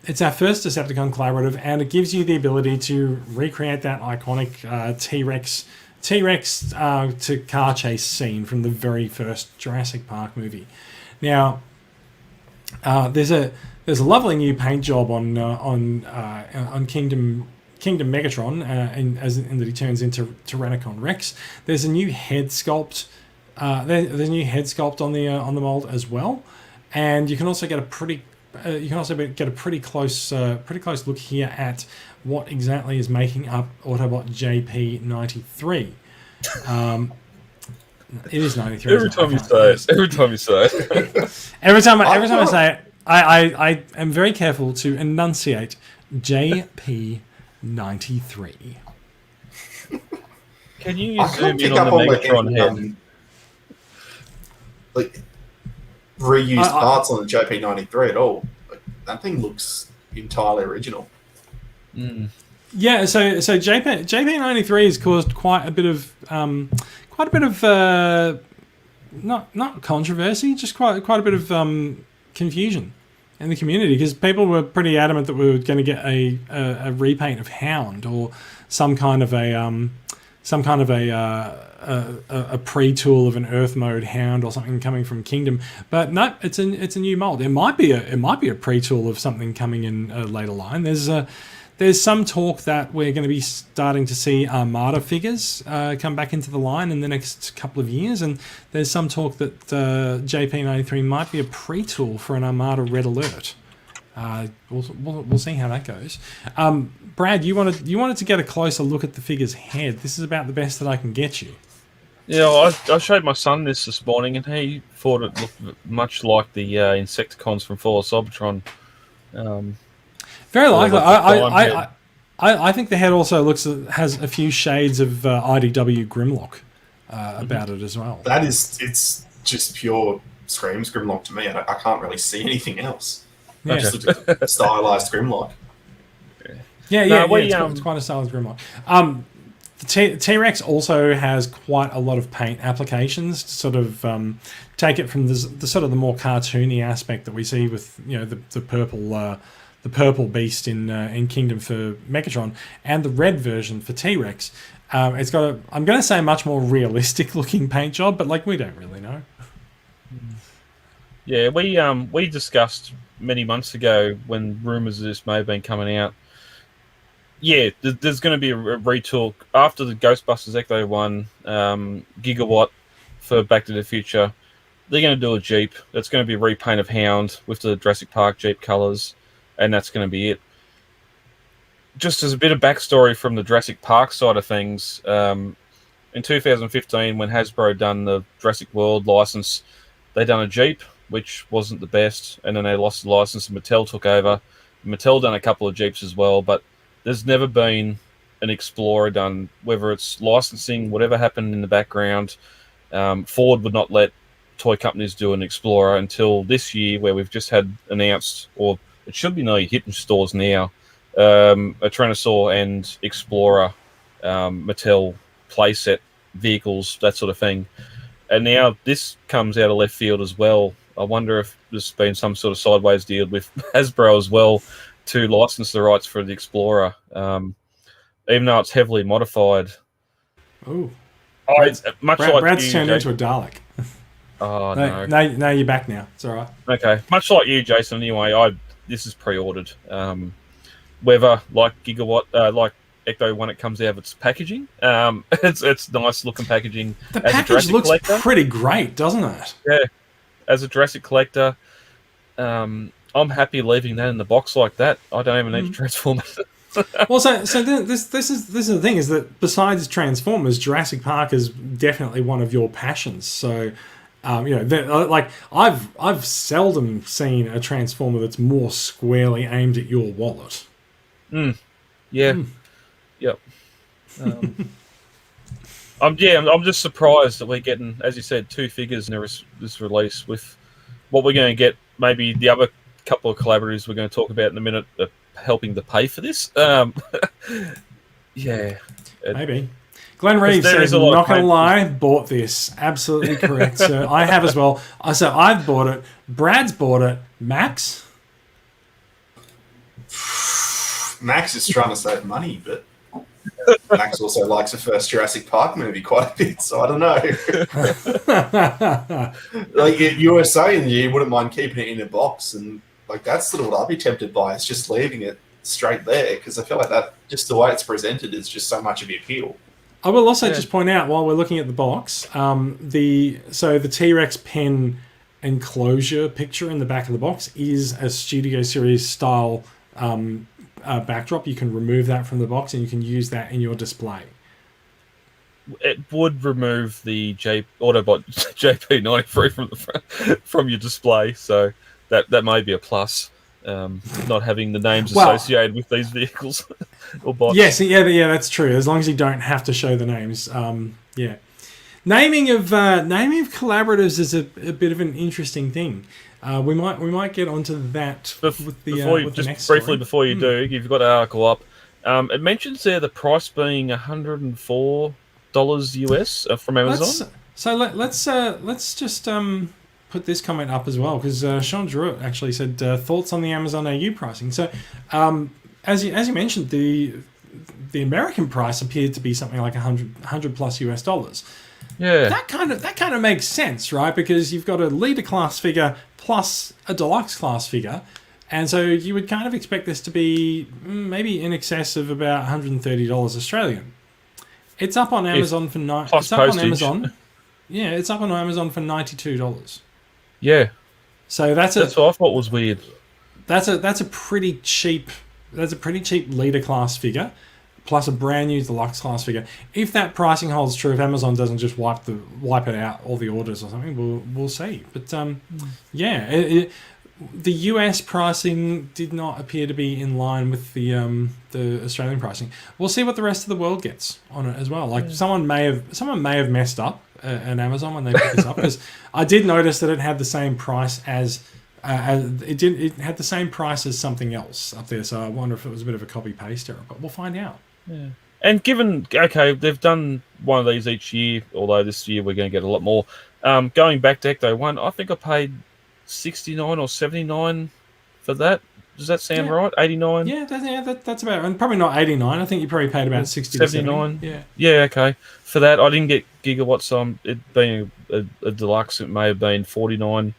It's our first Decepticon collaborative, and it gives you the ability to recreate that iconic T-Rex to car chase scene from the very first Jurassic Park movie. Now, there's a lovely new paint job on Kingdom Megatron, in that he turns into Tyrannicon Rex. There's a new head sculpt. There's a new head sculpt on the mold as well, and you can also get a pretty close look here at what exactly is making up Autobot JP93. It is 93. Every time you say it. Every time I say it, I am very careful to enunciate JP93. Can you zoom in on the Megatron head? reused parts on the JP93 at all. Like, that thing looks entirely original. Mm. Yeah, so JP93 has caused quite a bit of not controversy, just quite a bit of confusion in the community, because people were pretty adamant that we were going to get a repaint of Hound or some kind of a pre-tool of an Earth mode Hound or something coming from Kingdom. But no, it's a new mold. It might be a pre-tool of something coming in a later line. There's some talk that we're going to be starting to see Armada figures come back into the line in the next couple of years, and there's some talk that JP93 might be a pre-tool for an Armada Red Alert. We'll see how that goes. Brad, you wanted to get a closer look at the figure's head. This is about the best that I can get you. Yeah, I showed my son this morning, and he thought it looked much like the Insecticons from Fall of Cybertron. Very likely. I think the head also has a few shades of IDW Grimlock about it as well. It's just pure Screams Grimlock to me. I can't really see anything else. Yeah. Just a stylized Grimlock. It's quite a stylized Grimlock. The T-Rex also has quite a lot of paint applications to sort of take it from the sort of the more cartoony aspect that we see with the purple beast in Kingdom for Megatron, and the red version for T-Rex. It's got I'm going to say a much more realistic looking paint job, but like we don't really know. Yeah, we discussed many months ago when rumours of this may have been coming out. Yeah, there's going to be a retool after the Ghostbusters Ecto 1 Gigawatt for Back to the Future. They're going to do a Jeep. That's going to be a repaint of Hound with the Jurassic Park Jeep colours, and that's going to be it. Just as a bit of backstory from the Jurassic Park side of things, in 2015, when Hasbro done the Jurassic World license, they done a Jeep, which wasn't the best, and then they lost the license and Mattel took over. Mattel done a couple of Jeeps as well, but there's never been an Explorer done, whether it's licensing, whatever happened in the background. Ford would not let toy companies do an Explorer until this year, where we've just had announced, or it should be nearly hitting stores now, a Tyrannosaur and Explorer Mattel playset vehicles, that sort of thing. And now this comes out of left field as well. I wonder if there's been some sort of sideways deal with Hasbro as well to license the rights for the Explorer, even though it's heavily modified. Oh, Brad's turned into a Dalek. Oh, no. No, you're back now. It's all right. Okay. Much like you, Jason, anyway, this is pre-ordered. Whether, like Gigawatt, like Ecto, when it comes out of its packaging, it's nice looking packaging. The package looks pretty great, doesn't it? Yeah. As a Jurassic collector, I'm happy leaving that in the box like that. I don't even need to transform it. Well, so this is the thing, is that besides Transformers, Jurassic Park is definitely one of your passions. So, like I've seldom seen a Transformer that's more squarely aimed at your wallet. Yeah. Yep. I'm just surprised that we're getting, as you said, 2 figures in this release, with what we're going to get. Maybe the other couple of collaborators we're going to talk about in a minute are helping to pay for this. Yeah. Maybe. Glenn Reeves says, not going to lie, bought this. Absolutely correct. So I have as well. So I've bought it. Brad's bought it. Max is trying to save money, but Max also likes the first Jurassic Park movie quite a bit, so I don't know. Like you were saying, you wouldn't mind keeping it in a box, and like that's sort of what I'd be tempted by, is just leaving it straight there, because I feel like that, just the way it's presented, is just so much of the appeal. I will also just point out, while we're looking at the box, the T-Rex pen enclosure picture in the back of the box is a Studio Series style backdrop. You can remove that from the box and you can use that in your display. It would remove the Autobot JP93 from your display, so that may be a plus. Not having the names associated with these vehicles or bots. Yes, yeah, that's true. As long as you don't have to show the names, yeah. naming of collaboratives is a bit of an interesting thing. We might get onto that with the next briefly story. before you do, you've got an article up. It mentions there the price being $104 US from Amazon. Let's just put this comment up as well, because Sean Druitt actually said thoughts on the Amazon AU pricing. So as you mentioned, the American price appeared to be something like 100 plus US dollars. Yeah, That kind of makes sense, right? Because you've got a leader class figure plus a deluxe class figure, and so you would kind of expect this to be maybe in excess of about $130 Australian. It's up on Amazon for plus postage. It's up on Amazon for $92. Yeah, so that's what I thought was weird. That's a pretty cheap leader class figure, plus a brand new deluxe class figure. If that pricing holds true, if Amazon doesn't just wipe it out all the orders or something, we'll see. But the US pricing did not appear to be in line with the Australian pricing. We'll see what the rest of the world gets on it as well. Like someone may have messed up at Amazon when they put this up, because I did notice that it had the same price as. It had the same price as something else up there, so I wonder if it was a bit of a copy paste error, but we'll find out. Yeah. And given they've done one of these each year, although this year we're going to get a lot more. Going back to Ecto 1, I think I paid $69 or $79 for that. Does that sound right? $89? Yeah, that's about, and probably not $89. I think you probably paid about $60 to $79. Yeah, okay. For that, I didn't get gigawatts. It being a deluxe, it may have been $49.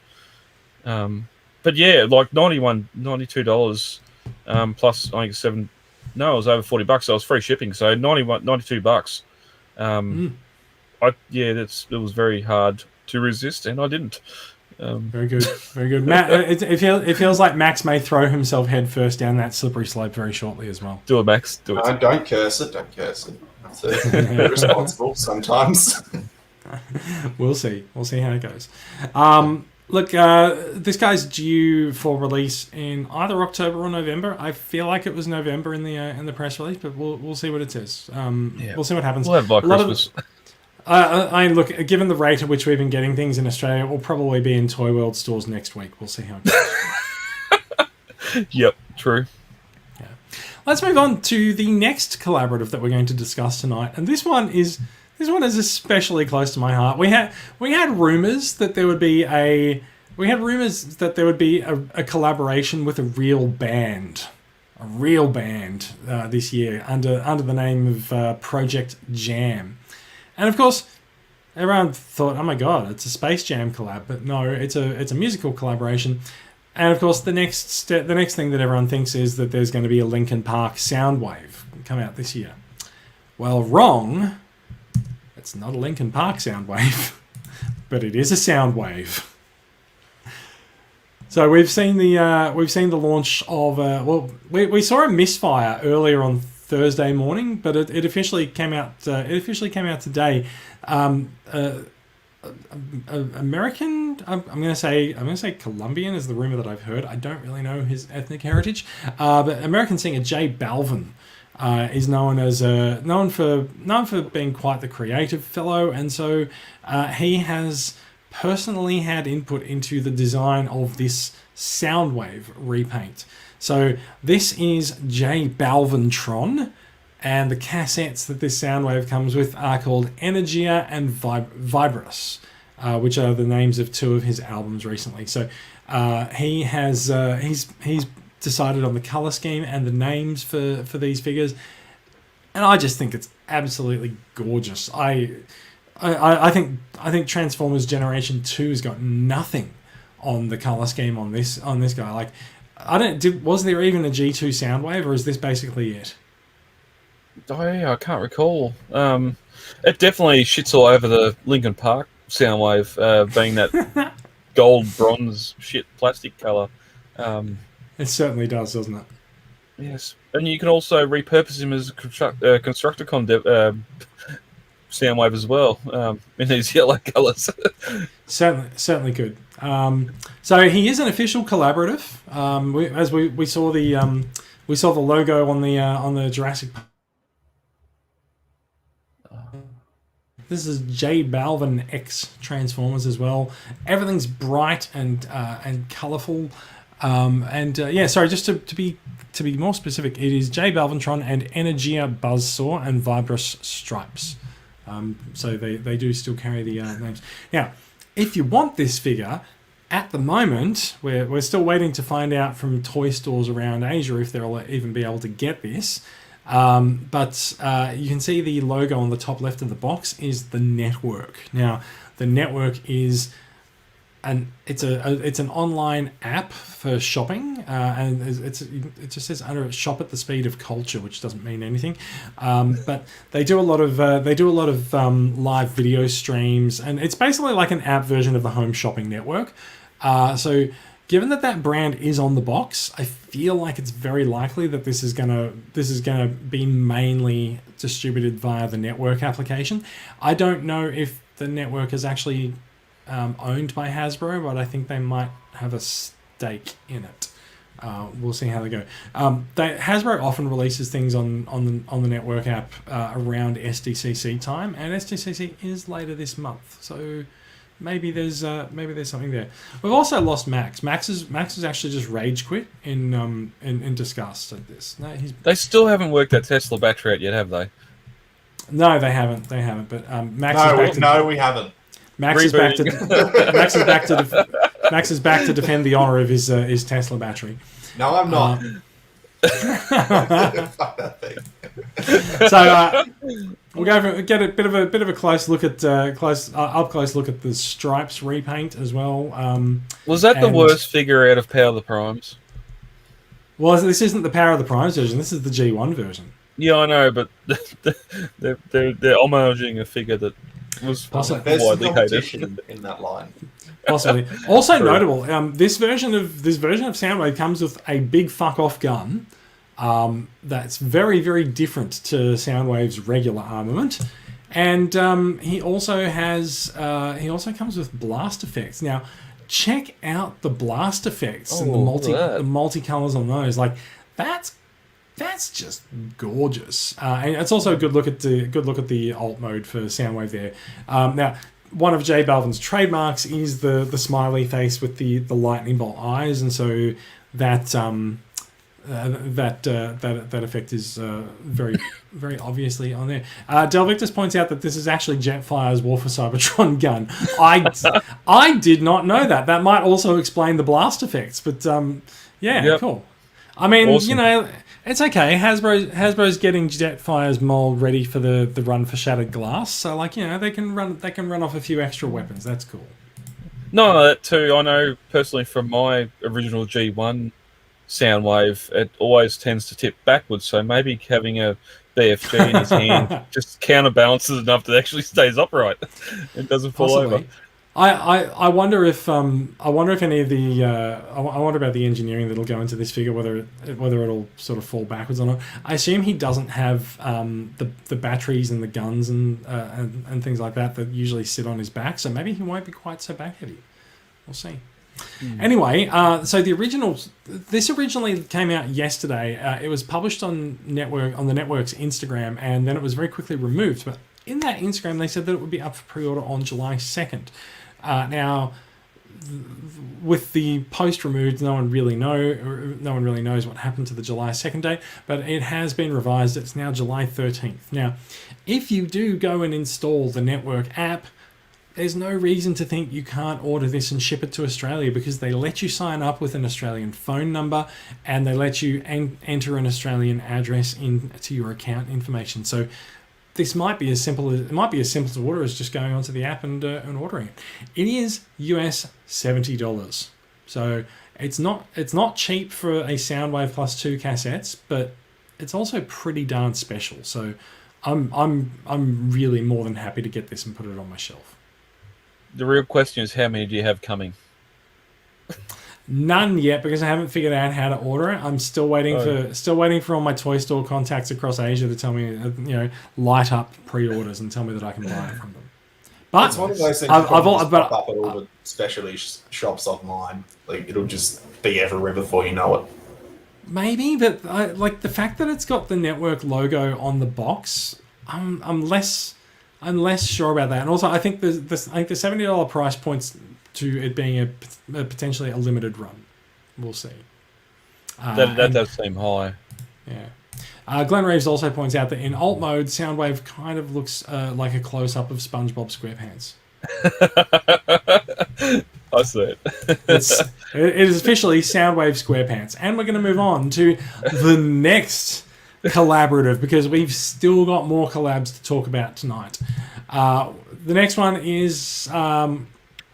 But yeah, like $92 plus I think it was over $40. So it was free shipping, so $92. It was very hard to resist, and I didn't. Very good. Matt, it feels like Max may throw himself headfirst down that slippery slope very shortly as well. Do it, Max. Do it. Don't curse it. Don't curse it. Be responsible sometimes. We'll see how it goes. Look, this guy's due for release in either October or November. I feel like it was November in the press release, but we'll see what it says. We'll see what happens. We'll have by Christmas. Look, given the rate at which we've been getting things in Australia, we'll probably be in Toy World stores next week. We'll see how it goes. Yep, true. Yeah. Let's move on to the next collaborative that we're going to discuss tonight, and this one is especially close to my heart. We had rumors that there would be a collaboration with a real band this year under the name of Project Jam. And of course, everyone thought, "Oh my God, it's a Space Jam collab!" But no, it's a musical collaboration. And of course, the next thing that everyone thinks is that there's going to be a Linkin Park Soundwave come out this year. Well, wrong. It's not a Linkin Park Soundwave, but it is a Soundwave. So we've seen the launch of we saw a misfire earlier on Thursday morning, but it officially came out. Today. American. I'm going to say Colombian is the rumor that I've heard. I don't really know his ethnic heritage, but American singer J Balvin is known for being quite the creative fellow, and so he has personally had input into the design of this Soundwave repaint. So this is J Balvintron, and the cassettes that this Soundwave comes with are called Energia and Vibras, which are the names of two of his albums recently. So he's decided on the color scheme and the names for these figures, and I just think it's absolutely gorgeous. I think Transformers Generation 2 has got nothing on the color scheme on this guy. Like, was there even a G2 Soundwave, or is this basically it? Oh yeah, I can't recall. It definitely shits all over the Linkin Park Soundwave, being that gold bronze shit plastic color. It certainly does, doesn't it? Yes, and you can also repurpose him as a Constructicon Soundwave as well, in these yellow colours. certainly could. So he is an official collaborative. We saw the logo on the Jurassic Park. This is J Balvin X Transformers as well. Everything's bright and colourful. Just to be more specific, it is J Balvintron and Energia Buzzsaw and Vibrous Stripes. So they do still carry the names. Now, if you want this figure, at the moment, we're still waiting to find out from toy stores around Asia if they'll even be able to get this. But you can see the logo on the top left of the box is the network. Now, the network is it's an online app for shopping, and it just says under it, shop at the speed of culture, which doesn't mean anything. But they do a lot of live video streams, and it's basically like an app version of the Home Shopping Network. So given that brand is on the box, I feel like it's very likely that this is gonna be mainly distributed via the network application. I don't know if the network is actually owned by Hasbro, but I think they might have a stake in it. We'll see how they go. Hasbro often releases things on the network app around SDCC time, and SDCC is later this month, so maybe there's something there. We've also lost Max. Max is actually just rage quit in disgust at this. No, They still haven't worked that Tesla battery out yet, have they? No, they haven't. But Max we haven't. Max is back to defend the honor of his Tesla battery. No, I'm not. So we'll get a bit of a close look at up close look at the Stripes repaint as well. Was that the worst figure out of Power of the Primes? Well, this isn't the Power of the Primes version. This is the G1 version. Yeah, I know, but they're homaging a figure that was there's widely competition in that line. Possibly. Also notable, this version of Soundwave comes with a big fuck off gun. That's very, very different to Soundwave's regular armament, and he also comes with blast effects. Now, check out the blast effects and the multicolors on those. Like that's just gorgeous, and it's also a good look at the alt mode for Soundwave there. Now, one of J Balvin's trademarks is the smiley face with the lightning bolt eyes, and so that effect is very, very obviously on there. Del Victus points out that this is actually Jetfire's War for Cybertron gun. I did not know that. That might also explain the blast effects, but cool. I mean, awesome. It's okay. Hasbro's getting Jetfire's mold ready for the run for Shattered Glass, so they can run off a few extra weapons. That's cool. No, that too. I know personally from my original G1 Soundwave, it always tends to tip backwards. So maybe having a BFG in his hand just counterbalances enough that it actually stays upright and doesn't fall over. I wonder if any of the I wonder about the engineering that'll go into this figure, whether it'll sort of fall backwards or not. I assume he doesn't have the batteries and the guns and things like that usually sit on his back, so maybe he won't be quite so back heavy. We'll see. Anyway, so this originally came out yesterday. It was published on the network's Instagram, and then it was very quickly removed. But in that Instagram, they said that it would be up for pre-order on July 2nd. Now, with the post removed, no one really knows what happened to the July 2nd date, but it has been revised. It's now July 13th. Now, if you do go and install the network app, there's no reason to think you can't order this and ship it to Australia, because they let you sign up with an Australian phone number and they let you enter an Australian address into your account information. So this might be as simple to order as just going onto the app and ordering it. It is US $70, so it's not cheap for a Soundwave Plus 2 cassettes, but it's also pretty darn special. So I'm really more than happy to get this and put it on my shelf. The real question is, how many do you have coming? None yet, because I haven't figured out how to order it. I'm still waiting for all my toy store contacts across Asia to tell me, light up pre-orders and tell me that I can buy it from them. But it's one of those things that pop up at all the specialty shops online. Like, it'll just be everywhere before you know it. Maybe, but the fact that it's got the network logo on the box, I'm less I'm less sure about that. And also, I think the $70 price points to it being a potentially a limited run. We'll see. That does seem high. Yeah. Glenn Reeves also points out that in alt mode, Soundwave kind of looks like a close-up of SpongeBob SquarePants. I see it. It is officially Soundwave SquarePants. And we're going to move on to the next collaborative, because we've still got more collabs to talk about tonight. The next one is...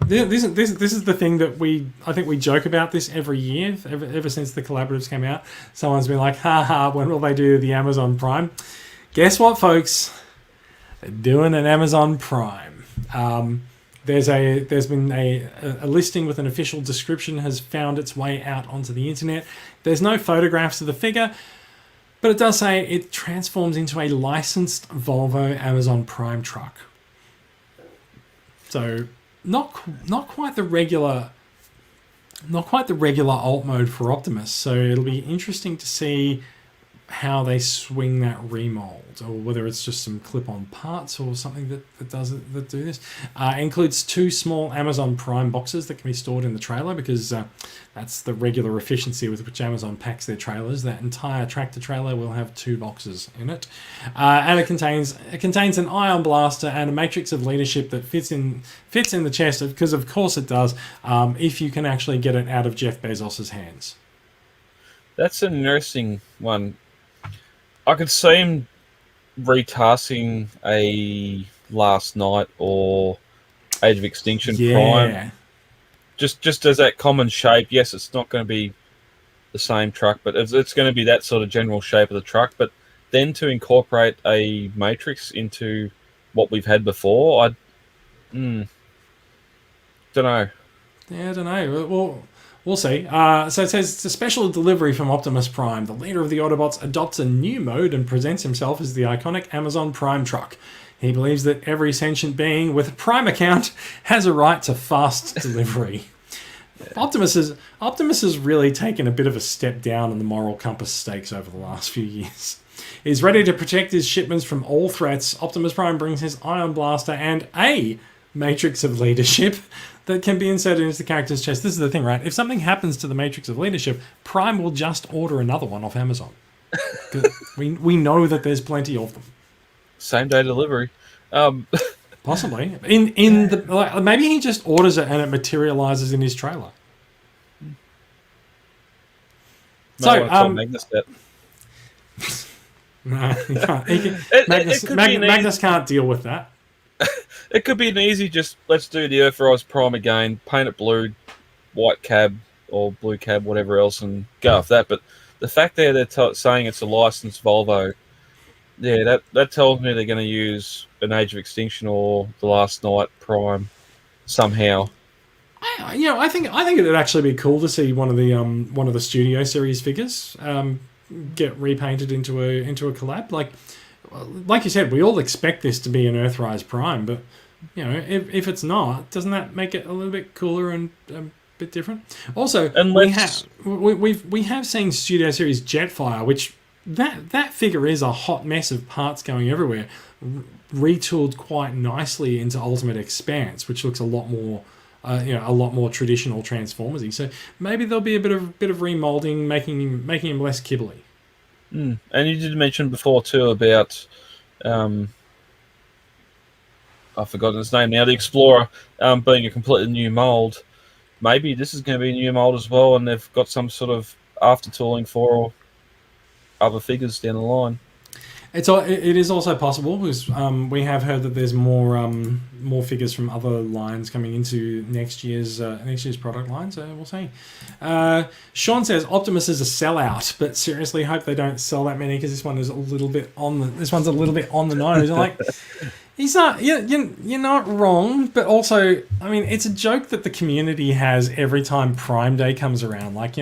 This is the thing that I think we joke about this every year, ever since the collaboratives came out. Someone's been like, haha, when will they do the Amazon Prime? Guess what, folks? They're doing an Amazon Prime. There's been a listing with an official description has found its way out onto the internet. There's no photographs of the figure, but it does say it transforms into a licensed Volvo Amazon Prime truck. So not quite the regular alt mode for Optimus. So it'll be interesting to see how they swing that remold, or whether it's just some clip-on parts or something that do this. Includes 2 small Amazon Prime boxes that can be stored in the trailer, because that's the regular efficiency with which Amazon packs their trailers. That entire tractor trailer will have 2 boxes in it, and it contains an ion blaster and a matrix of leadership that fits in the chest, because of course it does. If you can actually get it out of Jeff Bezos's hands. That's an interesting one. I could see him retasking a Last Night or Age of Extinction Prime. Just as that common shape. Yes, it's not going to be the same truck, but it's going to be that sort of general shape of the truck. But then to incorporate a matrix into what we've had before, I don't know. Yeah, I don't know. Well, we'll see. So it says it's a special delivery from Optimus Prime. The leader of the Autobots adopts a new mode and presents himself as the iconic Amazon Prime truck. He believes that every sentient being with a Prime account has a right to fast delivery. Optimus has really taken a bit of a step down in the moral compass stakes over the last few years. He's ready to protect his shipments from all threats. Optimus Prime brings his ion blaster and a matrix of leadership that can be inserted into the character's chest. This is the thing, right? If something happens to the matrix of leadership, Prime will just order another one off Amazon. we know that there's plenty of them. Same day delivery. Possibly. Maybe he just orders it and it materializes in his trailer. So, Magnus that. No, he can't. Magnus can't deal with that. It could be an easy, just let's do the Earthrise Prime again, paint it blue, white cab or blue cab, whatever else, and go off that. But the fact they're saying it's a licensed Volvo, yeah, that tells me they're going to use an Age of Extinction or the Last Night Prime somehow. I think it'd actually be cool to see one of the Studio Series figures get repainted into a collab. Like you said, we all expect this to be an Earthrise Prime, but if it's not, doesn't that make it a little bit cooler and a bit different? Also, we have seen Studio Series Jetfire, which that figure is a hot mess of parts going everywhere, retooled quite nicely into Ultimate Expanse, which looks a lot more traditional Transformers-y. So maybe there'll be a bit of remolding, making him less kibbly. And you did mention before too about I've forgotten his name now, the Explorer being a completely new mold. Maybe this is going to be a new mold as well, and they've got some sort of after tooling for other figures down the line. It is also possible, because we have heard that there's more figures from other lines coming into next year's product line, so we'll see. Sean says Optimus is a sellout, but seriously hope they don't sell that many, because this one's a little bit on the nose. Like, he's not. You're not wrong, but also, I mean, it's a joke that the community has every time Prime Day comes around. Like,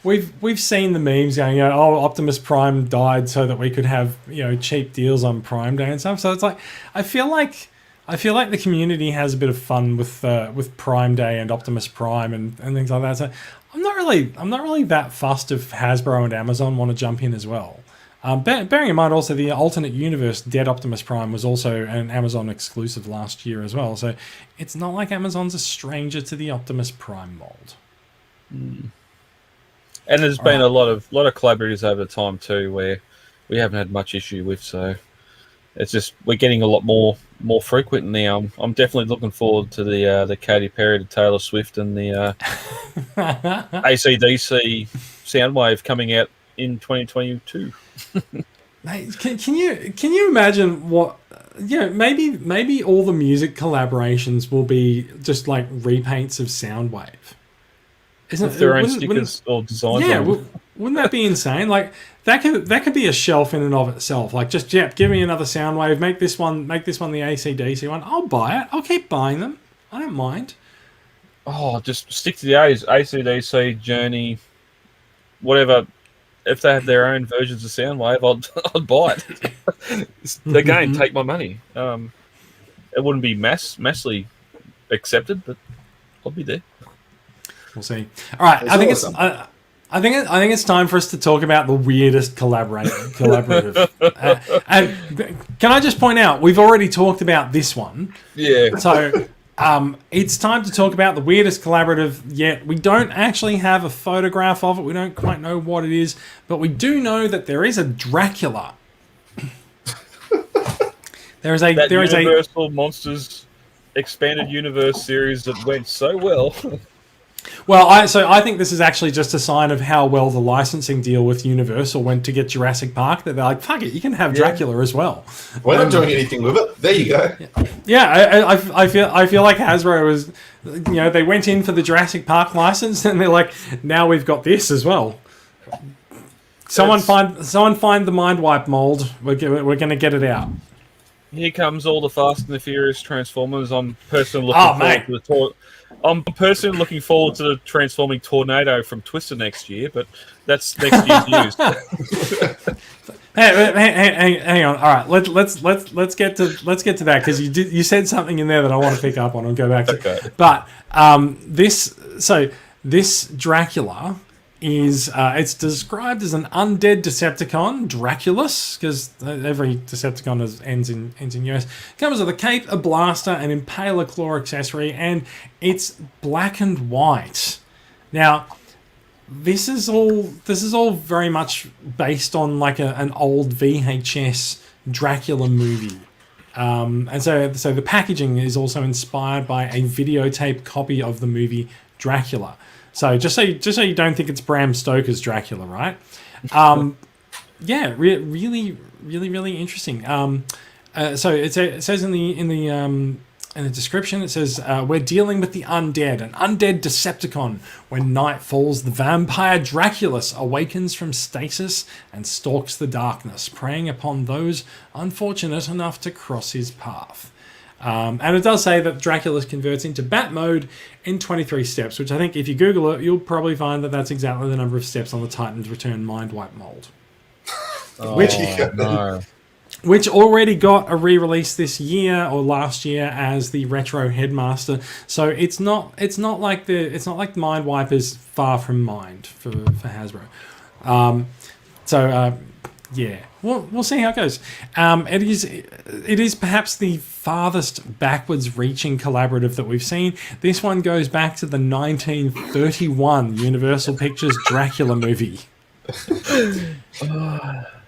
we've seen the memes going, Optimus Prime died so that we could have cheap deals on Prime Day and stuff. So it's like, I feel like the community has a bit of fun with Prime Day and Optimus Prime and things like that. So I'm not really that fussed if Hasbro and Amazon want to jump in as well. Bearing in mind also the alternate universe Dead Optimus Prime was also an Amazon exclusive last year as well. So it's not like Amazon's a stranger to the Optimus Prime mold. And there's been a lot of collaborators over time too, where we haven't had much issue with. So it's just we're getting a lot more frequent now. I'm definitely looking forward to the Katy Perry to Taylor Swift and the AC/DC Soundwave coming out in 2022. Mate, can you imagine what maybe all the music collaborations will be just like repaints of Soundwave. Isn't their own stickers or designs? Yeah, wouldn't that be insane? Like that could be a shelf in and of itself. Like just give me another Soundwave, make this one the AC/DC one. I'll buy it. I'll keep buying them. I don't mind. Oh, just stick to the A's. AC/DC, Journey, whatever. If they had their own versions of Soundwave, I'd buy it. Again, take my money. It wouldn't be massively accepted, but I'll be there. We'll see. All right, I think it's time for us to talk about the weirdest collaborative. And can I just point out we've already talked about this one? Yeah. So it's time to talk about the weirdest collaborative yet. We don't actually have a photograph of it. We don't quite know what it is, but we do know that there is a Dracula. There is a Universal Monsters Expanded Universe series that went so well. Well, I think this is actually just a sign of how well the licensing deal with Universal went to get Jurassic Park. That they're like, fuck it, you can have Dracula as well. We're not doing anything with it. There you go. Yeah, I feel like Hasbro was, they went in for the Jurassic Park license, and they're like, now we've got this as well. Someone find the Mind Wipe mold. We're going to get it out. Here comes all the Fast and the Furious Transformers. I'm personally looking forward to the transforming tornado from Twister next year, but that's next year's news. Hang on. All right, let's get to that because you said something in there that I want to pick up on and go back to. Okay. But this Dracula is it's described as an undead Decepticon, Draculus, because every Decepticon ends in US. Comes with a cape, a blaster, an impaler claw accessory, and it's black and white. Now, this is all very much based on like an old VHS Dracula movie. And so the packaging is also inspired by a videotape copy of the movie Dracula. So just so you don't think it's Bram Stoker's Dracula, right? Yeah, really interesting. So it says in the description, it says we're dealing with the undead, an undead Decepticon. When night falls, the vampire Draculus awakens from stasis and stalks the darkness, preying upon those unfortunate enough to cross his path. And it does say that Draculus converts into Bat mode in 23 steps, which I think if you Google it, you'll probably find that that's exactly the number of steps on the Titan's Return Mind Wipe mold. Which already got a re-release this year or last year as the Retro Headmaster. So it's not like Mind Wipe is far from mind for Hasbro. Yeah, we'll see how it goes. It is perhaps the farthest backwards reaching collaborative that we've seen. This one goes back to the 1931 Universal Pictures Dracula movie.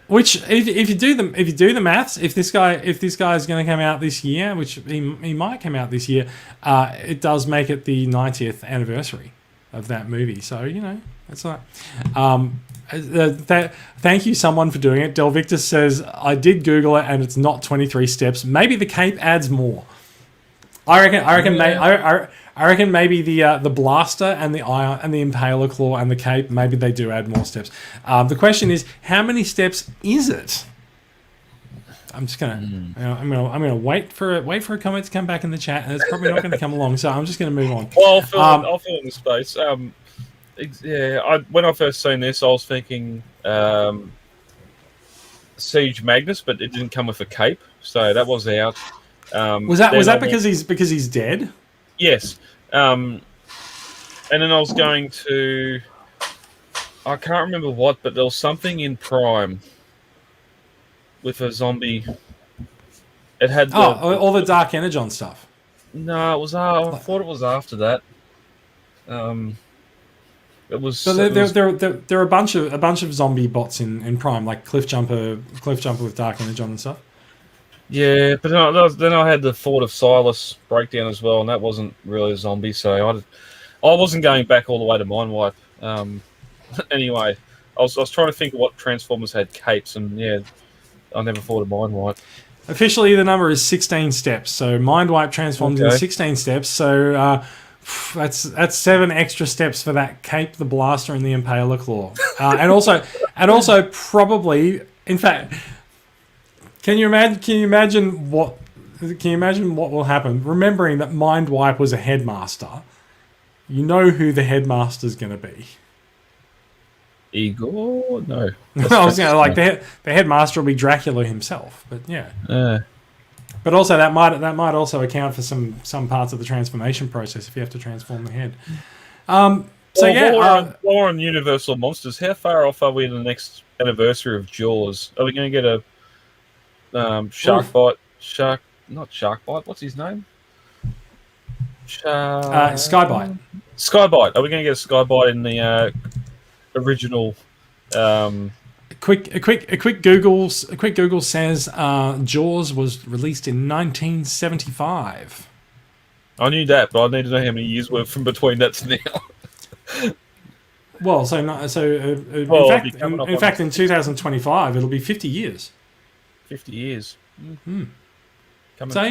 Which, if you do the maths, if this guy is going to come out this year, which he might come out this year, it does make it the 90th anniversary of that movie. So that's not. Thank you, someone, for doing it. Del Victor says, I did Google it and it's not 23 steps. Maybe the cape adds more. I reckon maybe the blaster and the iron and the impaler claw and the cape, maybe they do add more steps. The question is, how many steps is it? I'm just gonna I'm gonna wait for a comment to come back in the chat, and it's probably not going to come along. So I'm just going to move on. Well, I'll fill in the space. When I first seen this, I was thinking Siege Magnus, but it didn't come with a cape, so that was out. Was that because he's dead? Yes. And then I was going to, I can't remember what, but there was something in Prime with a zombie. It had all the Dark Energon stuff. No, it was. I thought it was after that. It was. So there are a bunch of zombie bots in Prime, like Cliffjumper with Dark Energon and stuff. Yeah, but then I had the Fort of Silas breakdown as well, and that wasn't really a zombie, so I wasn't going back all the way to Mindwipe. Anyway, I was trying to think of what Transformers had capes, and yeah, I never thought of Mindwipe. Officially, the number is 16 steps. So Mindwipe transforms in 16 steps. So that's 7 extra steps for that cape, the blaster, and the Impaler Claw. And also probably, in fact, can you imagine what will happen? Remembering that Mindwipe was a headmaster, you know who the headmaster's going to be. Igor? No. I was going to the headmaster will be Dracula himself, but yeah. But also that might also account for some parts of the transformation process if you have to transform the head. While we're on Universal Monsters, how far off are we in the next anniversary of Jaws? Are we going to get a shark bite? Not shark bite. What's his name? Skybite. Skybite. Are we going to get a Skybite in the original? A quick Google says Jaws was released in 1975. I knew that, but I need to know how many years were from between that to now. Well, in fact, in 2025, it'll be 50 years. 50 years. Mm-hmm. So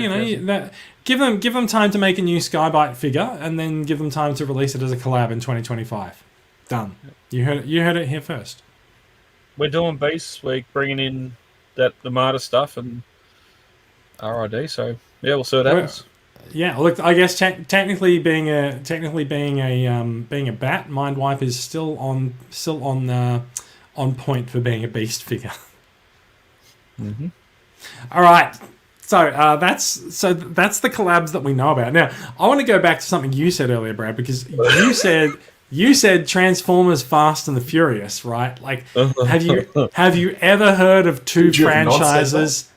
give them time to make a new Skybite figure, and then give them time to release it as a collab in 2025. Done. You heard it here first. We're doing Beast. We're bringing in the Marta stuff and RID. So yeah, we'll see what happens. Yeah, look, I guess technically being a bat, Mindwipe is still on point for being a Beast figure. Mm-hmm. All right. So that's the collabs that we know about. Now, I want to go back to something you said earlier, Brad, because you said Transformers Fast and the Furious, right? Like, have you ever heard of two franchises?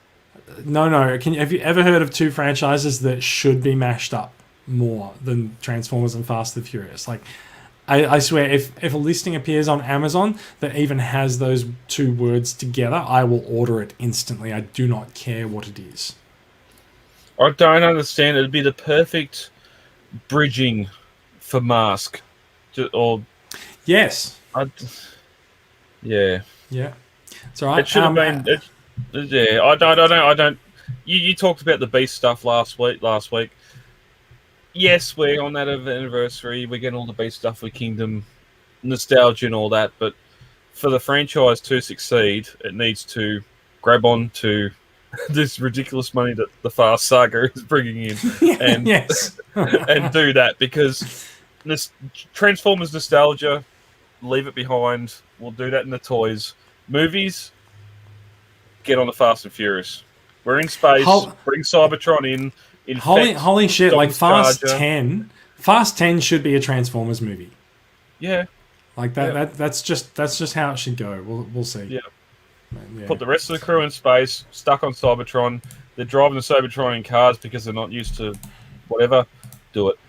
No. Have you ever heard of two franchises that should be mashed up more than Transformers and Fast and the Furious? Like, I swear, if a listing appears on Amazon that even has those two words together, I will order it instantly. I do not care what it is. I don't understand. It'd be the perfect bridging for Mask. Yes. Yeah. It's all right. It should have been. I don't. You talked about the Beast stuff last week. Yes, we're on that anniversary. We're getting all the Beast stuff with Kingdom, nostalgia and all that. But for the franchise to succeed, it needs to grab on to this ridiculous money that the Fast Saga is bringing in, and and do that, because this Transformers nostalgia, leave it behind. We'll do that in the toys. Movies, get on the Fast and Furious. We're in space. Bring Cybertron in. Holy shit! Like Fast 10 should be a Transformers movie. Yeah, like that. Yeah. That's just how it should go. We'll see. Yeah. Put the rest of the crew in space, stuck on Cybertron. They're driving the Cybertron in cars because they're not used to whatever. Do it.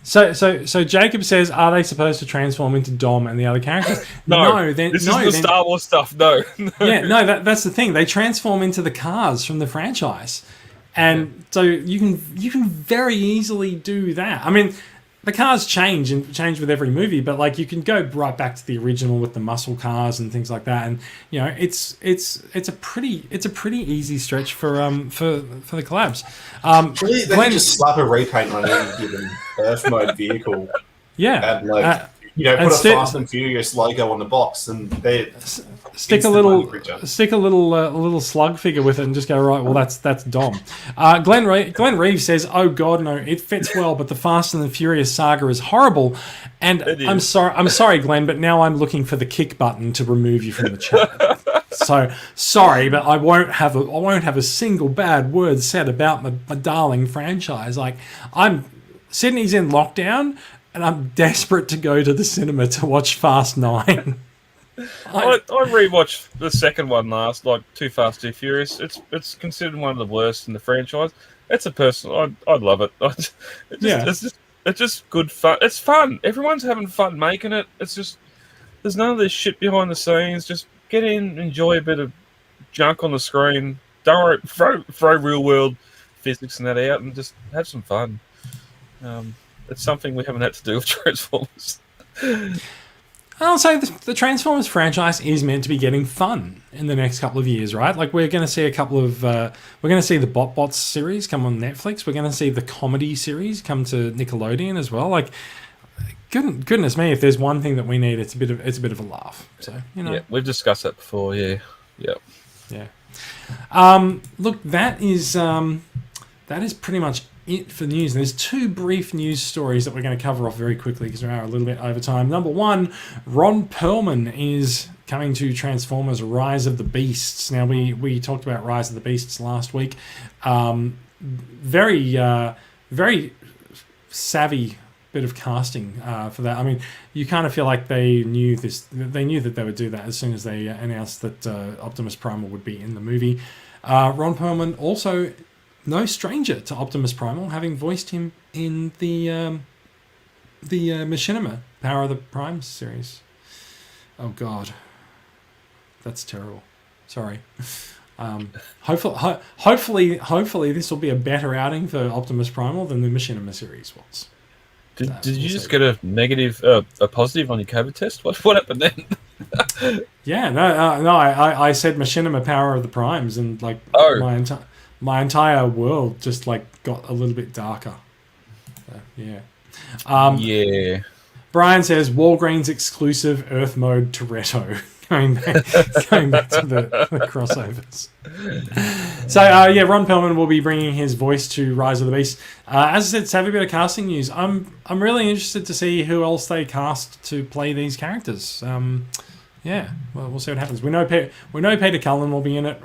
So Jacob says, are they supposed to transform into Dom and the other characters? This is the Star Wars stuff. No. That's the thing. They transform into the cars from the franchise, and so you can very easily do that. I mean, the cars change with every movie, but like you can go right back to the original with the muscle cars and things like that, and you know it's a pretty easy stretch for the collabs. They can just slap a repaint on any given Earth mode vehicle. Yeah, and put a Fast and Furious logo on the box, and they stick a little slug figure with it, and just go, right. Well, that's Dom. Glenn Reeves says, "Oh God, no! It fits well, but the Fast and the Furious saga is horrible." And I'm sorry, Glenn, but now I'm looking for the kick button to remove you from the chat. So sorry, but I won't have a single bad word said about my darling franchise. Like, Sydney's in lockdown, and I'm desperate to go to the cinema to watch Fast 9. I rewatched the second one last, like Too Fast, Too Furious. It's considered one of the worst in the franchise. It's a person. I love it. It's just good fun. It's fun. Everyone's having fun making it. It's just there's none of this shit behind the scenes. Just get in, enjoy a bit of junk on the screen. Don't worry, throw real world physics and that out, and just have some fun. It's something we haven't had to do with Transformers. I'll say the Transformers franchise is meant to be getting fun in the next couple of years, right? Like we're going to see a couple of, we're going to see the Bots series come on Netflix. We're going to see the comedy series come to Nickelodeon as well. Like, goodness me, if there's one thing that we need, it's a bit of a laugh. So Yeah, we've discussed that before. Yeah. Look, that is pretty much it for news. There's two brief news stories that we're going to cover off very quickly because we are a little bit over time. Number one, Ron Perlman is coming to Transformers Rise of the Beasts. Now, we talked about Rise of the Beasts last week. Very savvy bit of casting for that. I mean, you kind of feel like they knew this. They knew that they would do that as soon as they announced that Optimus Primal would be in the movie. Ron Perlman also no stranger to Optimus Primal, having voiced him in the Machinima Power of the Primes series. Oh God, that's terrible. Sorry. Hopefully, this will be a better outing for Optimus Primal than the Machinima series was. Did you just get a negative, a positive on your COVID test? What happened then? Yeah, no. I said Machinima Power of the Primes, and like my entire world just like got a little bit darker. Yeah. Brian says Walgreens exclusive Earth mode Toretto. going back to the crossovers. So Ron Perlman will be bringing his voice to Rise of the Beast. As I said, savvy bit of casting news. I'm really interested to see who else they cast to play these characters. Well, we'll see what happens. We know Peter Cullen will be in it.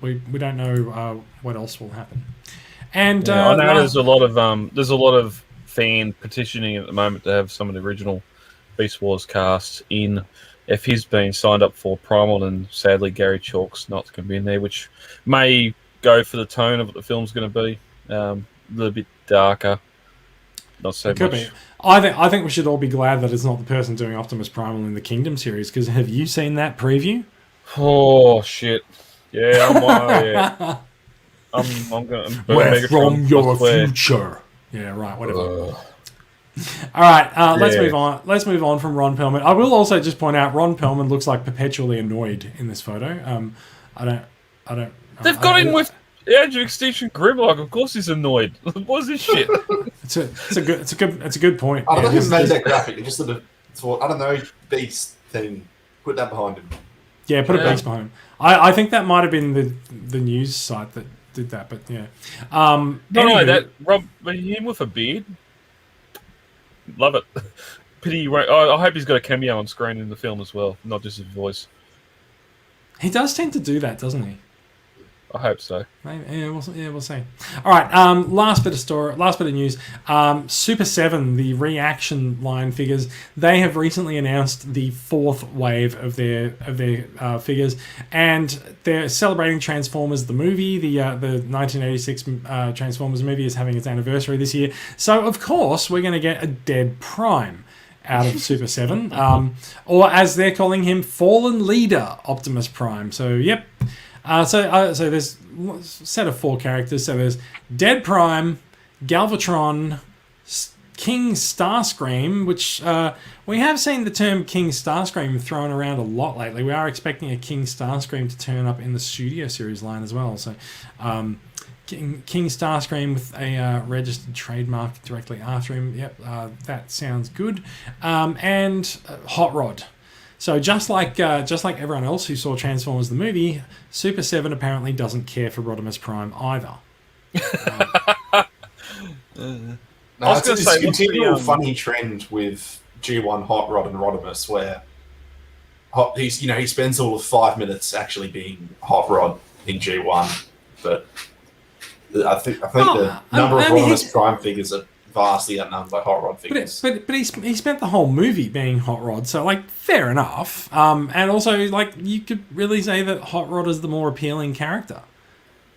We don't know what else will happen. And I know there's a lot of fan petitioning at the moment to have some of the original Beast Wars cast in. If he's been signed up for Primal, and sadly Gary Chalk's not going to be in there, which may go for the tone of what the film's going to be. A little bit darker, not so much. Could be. I think we should all be glad that it's not the person doing Optimus Primal in the Kingdom series, because have you seen that preview? Oh shit! Yeah, I'm going. We're from your future. Yeah, right. Whatever. All right, let's move on. Let's move on from Ron Perlman. I will also just point out Ron Perlman looks like perpetually annoyed in this photo. I don't. They've got him with Edge of Extinction Grimlock. Of course, he's annoyed. What's this shit? It's a good point. I don't know who made that graphic. It just sort of thought, I don't know, Beast thing. Put that behind him. Yeah, put a Beast behind him. I think that might have been the news site that did that, but yeah. That him with a beard. Love it. Pity. I hope he's got a cameo on screen in the film as well, not just his voice. He does tend to do that, doesn't he? I hope so. Maybe. Yeah, we'll see. All right. Last bit of news. Super 7, the reaction line figures, they have recently announced the fourth wave of their figures, and they're celebrating Transformers the movie. The 1986 Transformers movie is having its anniversary this year, so of course we're going to get a dead Prime out of Super 7, or as they're calling him, Fallen Leader Optimus Prime. So yep. So there's a set of 4 characters. So there's Dead Prime, Galvatron, King Starscream, which we have seen the term King Starscream thrown around a lot lately. We are expecting a King Starscream to turn up in the Studio Series line as well. So King Starscream with a registered trademark directly after him. Yep, that sounds good. And Hot Rod. So just like everyone else who saw Transformers the movie, Super 7 apparently doesn't care for Rodimus Prime either. It's a continual funny trend with G1 Hot Rod and Rodimus, where he spends all of 5 minutes actually being Hot Rod in G1, but I think the number of Rodimus Prime figures are vastly outnumbered by Hot Rod But figures. he spent the whole movie being Hot Rod, so like fair enough. And also like you could really say that Hot Rod is the more appealing character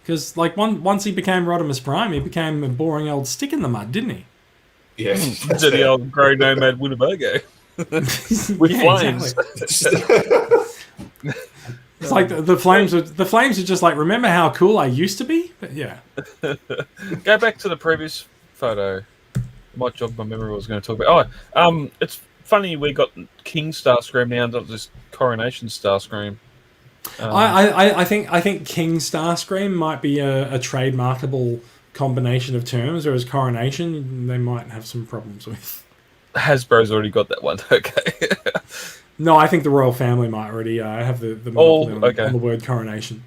because like once he became Rodimus Prime, he became a boring old stick in the mud, didn't he? Yeah, To the old grey nomad Winnebago with flames. Exactly. It's like the flames. The flames are just like, remember how cool I used to be? But yeah. Go back to the previous photo. Might jog my memory. What I was going to talk about. Oh, it's funny we got King Starscream now, not just Coronation Starscream. I think King Starscream might be a trademarkable combination of terms, whereas Coronation they might have some problems with. Hasbro's already got that one. Okay. No, I think the royal family might already have the monopoly on the word coronation.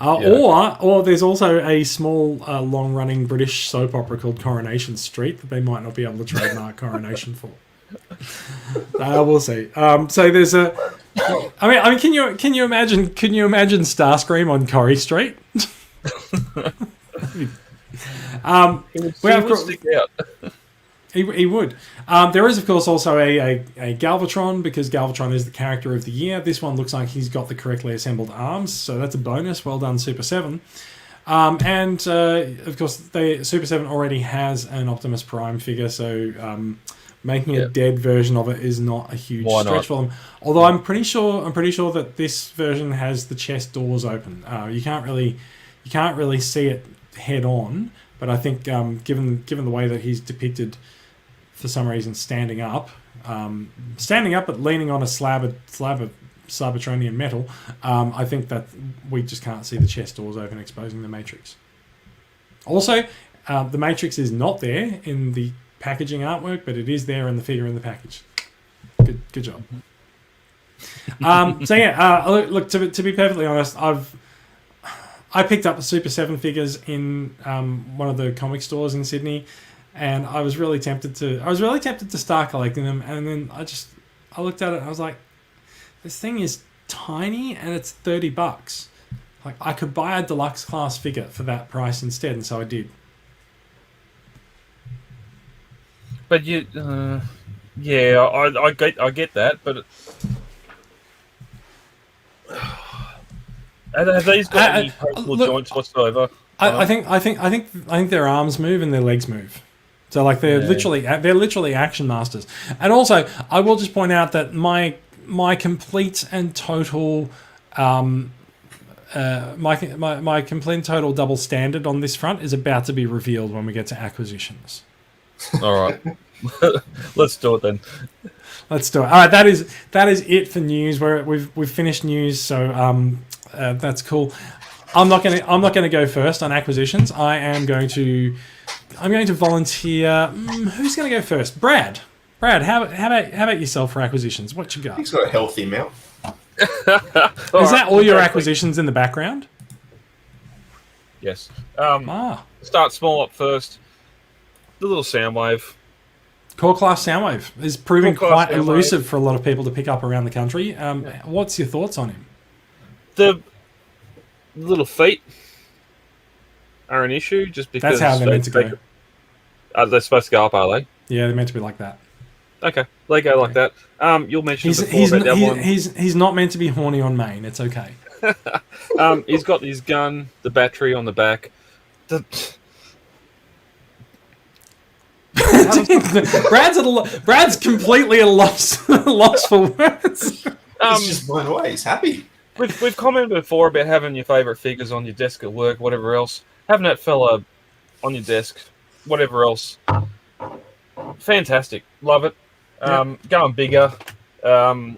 Or there's also a small, long-running British soap opera called Coronation Street that they might not be able to trademark Coronation for. We'll see. So there's a. I mean, can you imagine Starscream on Corrie Street? He would stick out. He would. There is, of course, also a Galvatron, because Galvatron is the character of the year. This one looks like he's got the correctly assembled arms, so that's a bonus. Well done, Super 7. And, of course, Super 7 already has an Optimus Prime figure, so making a dead version of it is not a huge stretch for them. Although I'm pretty sure that this version has the chest doors open. You can't really see it head on, but I think given the way that he's depicted, for some reason, standing up but leaning on a slab of Cybertronian metal, I think that we just can't see the chest doors open, exposing the Matrix. Also, the Matrix is not there in the packaging artwork, but it is there in the figure in the package. Good job. So yeah, look, to be perfectly honest, I picked up the Super 7 figures in one of the comic stores in Sydney, and I was really tempted to start collecting them, and then I looked at it and I was like, this thing is tiny and it's $30. Like, I could buy a deluxe class figure for that price instead, and so I did. But I get that, but have these got any personal joints whatsoever? I think their arms move and their legs move. So like they're literally action masters. And also, I will just point out that my complete and total my complete and total double standard on this front is about to be revealed when we get to acquisitions. All right. Let's do it then. Let's do it. All right, that is it for news. We've finished news, so that's cool. I'm not gonna go first on acquisitions. I'm going to volunteer. Who's going to go first? Brad, how about yourself for acquisitions? What you got? He's got a healthy amount. Is that all your acquisitions in the background? Yes. Start small up first. The little Soundwave. Core Class Soundwave is proving quite elusive for a lot of people to pick up around the country. What's your thoughts on him? The little feet are an issue just because... That's how they're meant to go. They're supposed to go up, are they? Yeah, they're meant to be like that. Okay, they go like that. You'll mention before about that one. He's not meant to be horny on main. It's okay. He's got his gun, the battery on the back. Brad's completely at a loss for words. He's just blown away. He's happy. We've commented before about having your favourite figures on your desk at work, whatever else. Having that fella on your desk, whatever else. Fantastic. Love it. Going bigger. I've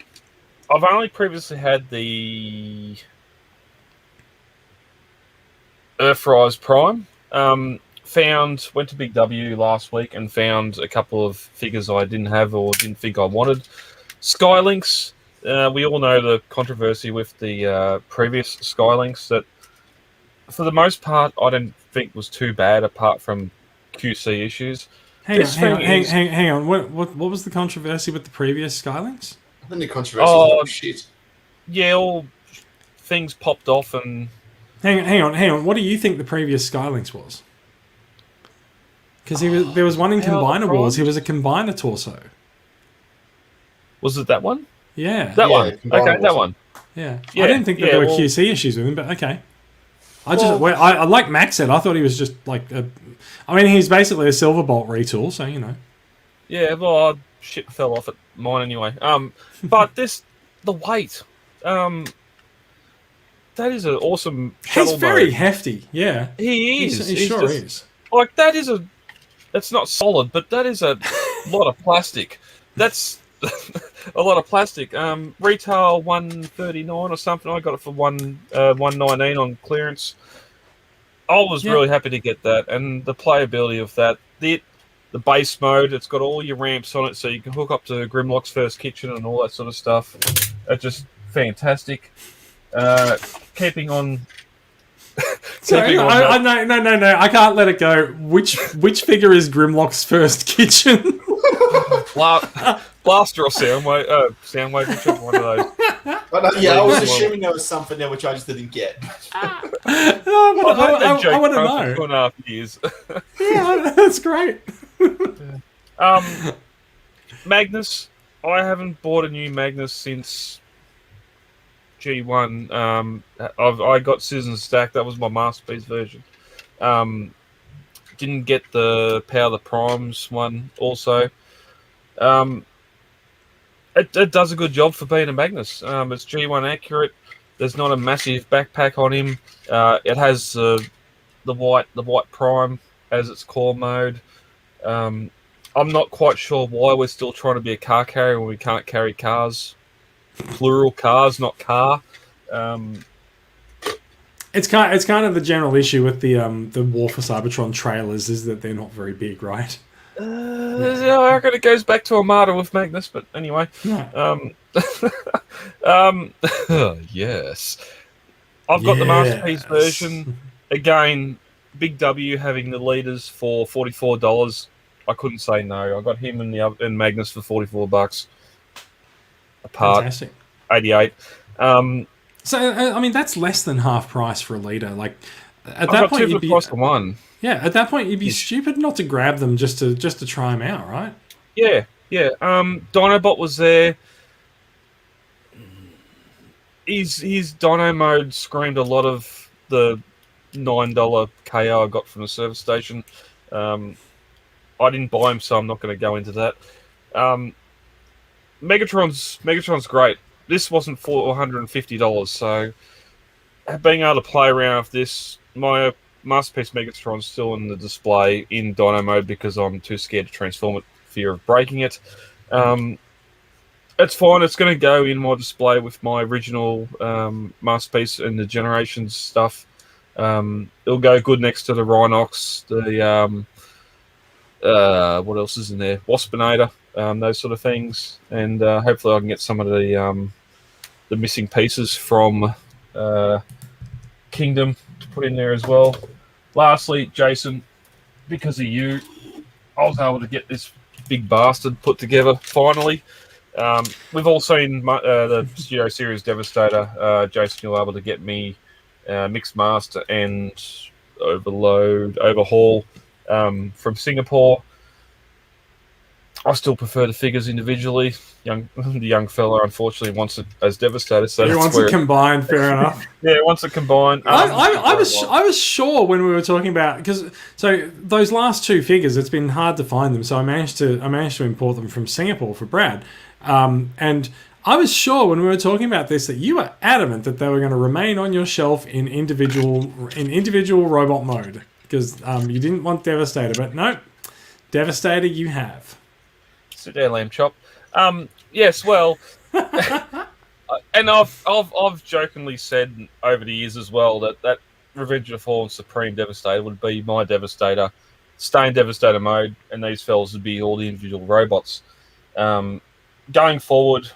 only previously had the Earthrise Prime. Went to Big W last week and found a couple of figures I didn't have or didn't think I wanted. Skylinks. We all know the controversy with the previous Skylinks that, for the most part, I didn't think was too bad, apart from QC issues. Hang on. What was the controversy with the previous Skylinks? I think the controversy was shit. Yeah, all things popped off and... Hang on. What do you think the previous Skylinks was? Because there was one in Power Combiner Prime? Wars. He was a Combiner torso. Was it that one? Yeah. That one. Combiner Okay, Wars. that one. Yeah. Yeah, I didn't think that yeah, there were well- QC issues with him, but okay. Well- I like Max said. I thought he was just like I mean, he's basically a Silverbolt retool, so you know. Yeah, well, shit fell off at mine anyway. But the weight, that is an awesome shuttle He's very mode. hefty. Yeah. He is. He He's sure just- is. Like that is that's not solid, but that is a lot of plastic. That's a lot of plastic. Retail $139 or something. I got it for $119 on clearance. I was really happy to get that, and the playability of that. The base mode, it's got all your ramps on it, so you can hook up to Grimlock's First Kitchen and all that sort of stuff. It's just fantastic. Keeping on. Sorry, no, I can't let it go. Which figure is Grimlock's First Kitchen? Blaster or Soundwave? Soundwave, whichever one of those. But I was assuming there was something there which I just didn't get. No, but I've heard that joke I want to for know. 2.5 years. Yeah, that's great. Magnus, I haven't bought a new Magnus since G1. I got Citizen Stack. That was my masterpiece version. Didn't get the Power the Primes one also. It does a good job for being a Magnus. It's G1 accurate. There's not a massive backpack on him. It has the white Prime as its core mode. I'm not quite sure why we're still trying to be a car carrier when we can't carry cars. Plural cars, not car. It's kind of the general issue with the War for Cybertron trailers is that they're not very big, right? I reckon it goes back to Armada with Magnus, but anyway. Yeah. Yes. I've got the Masterpiece version. Again, Big W having the leaders for $44. I couldn't say no. I got him and Magnus for $44. Apart. Fantastic. 88. So I mean that's less than half price for a leader. Like at I've that got point two for you'd the be price of one. at that point you'd be stupid not to grab them just to try them out, right? Yeah. Dinobot was there. His Dino mode screamed a lot of the $9 KO I got from the service station. I didn't buy him, so I'm not going to go into that. Megatron's great. This wasn't for $150, so being able to play around with this, my Masterpiece Megatron's still in the display in Dino mode because I'm too scared to transform it, fear of breaking it. It's fine. It's going to go in my display with my original Masterpiece and the Generations stuff. It'll go good next to the Rhinox, the what else is in there? Waspinator, those sort of things, and hopefully I can get some of the missing pieces from Kingdom to put in there as well. Lastly, Jason, because of you, I was able to get this big bastard put together finally. We've all seen the Studio Series Devastator. Jason, you're able to get me Mixed Master and Overhaul from Singapore. I still prefer the figures individually. The young fella unfortunately wants it as Devastator. So He wants it combined. Fair enough. Yeah, wants it combined. I was sure when we were talking about because those last two figures, it's been hard to find them. So I managed to import them from Singapore for Brad, and I was sure when we were talking about this that you were adamant that they were going to remain on your shelf in individual robot mode because you didn't want Devastator, but no, Devastator you have. Sit there, lamb chop. Yes, well, and I've jokingly said over the years as well that Revenge of the Fallen Supreme Devastator would be my Devastator, stay in Devastator mode, and these fellas would be all the individual robots. Going forward,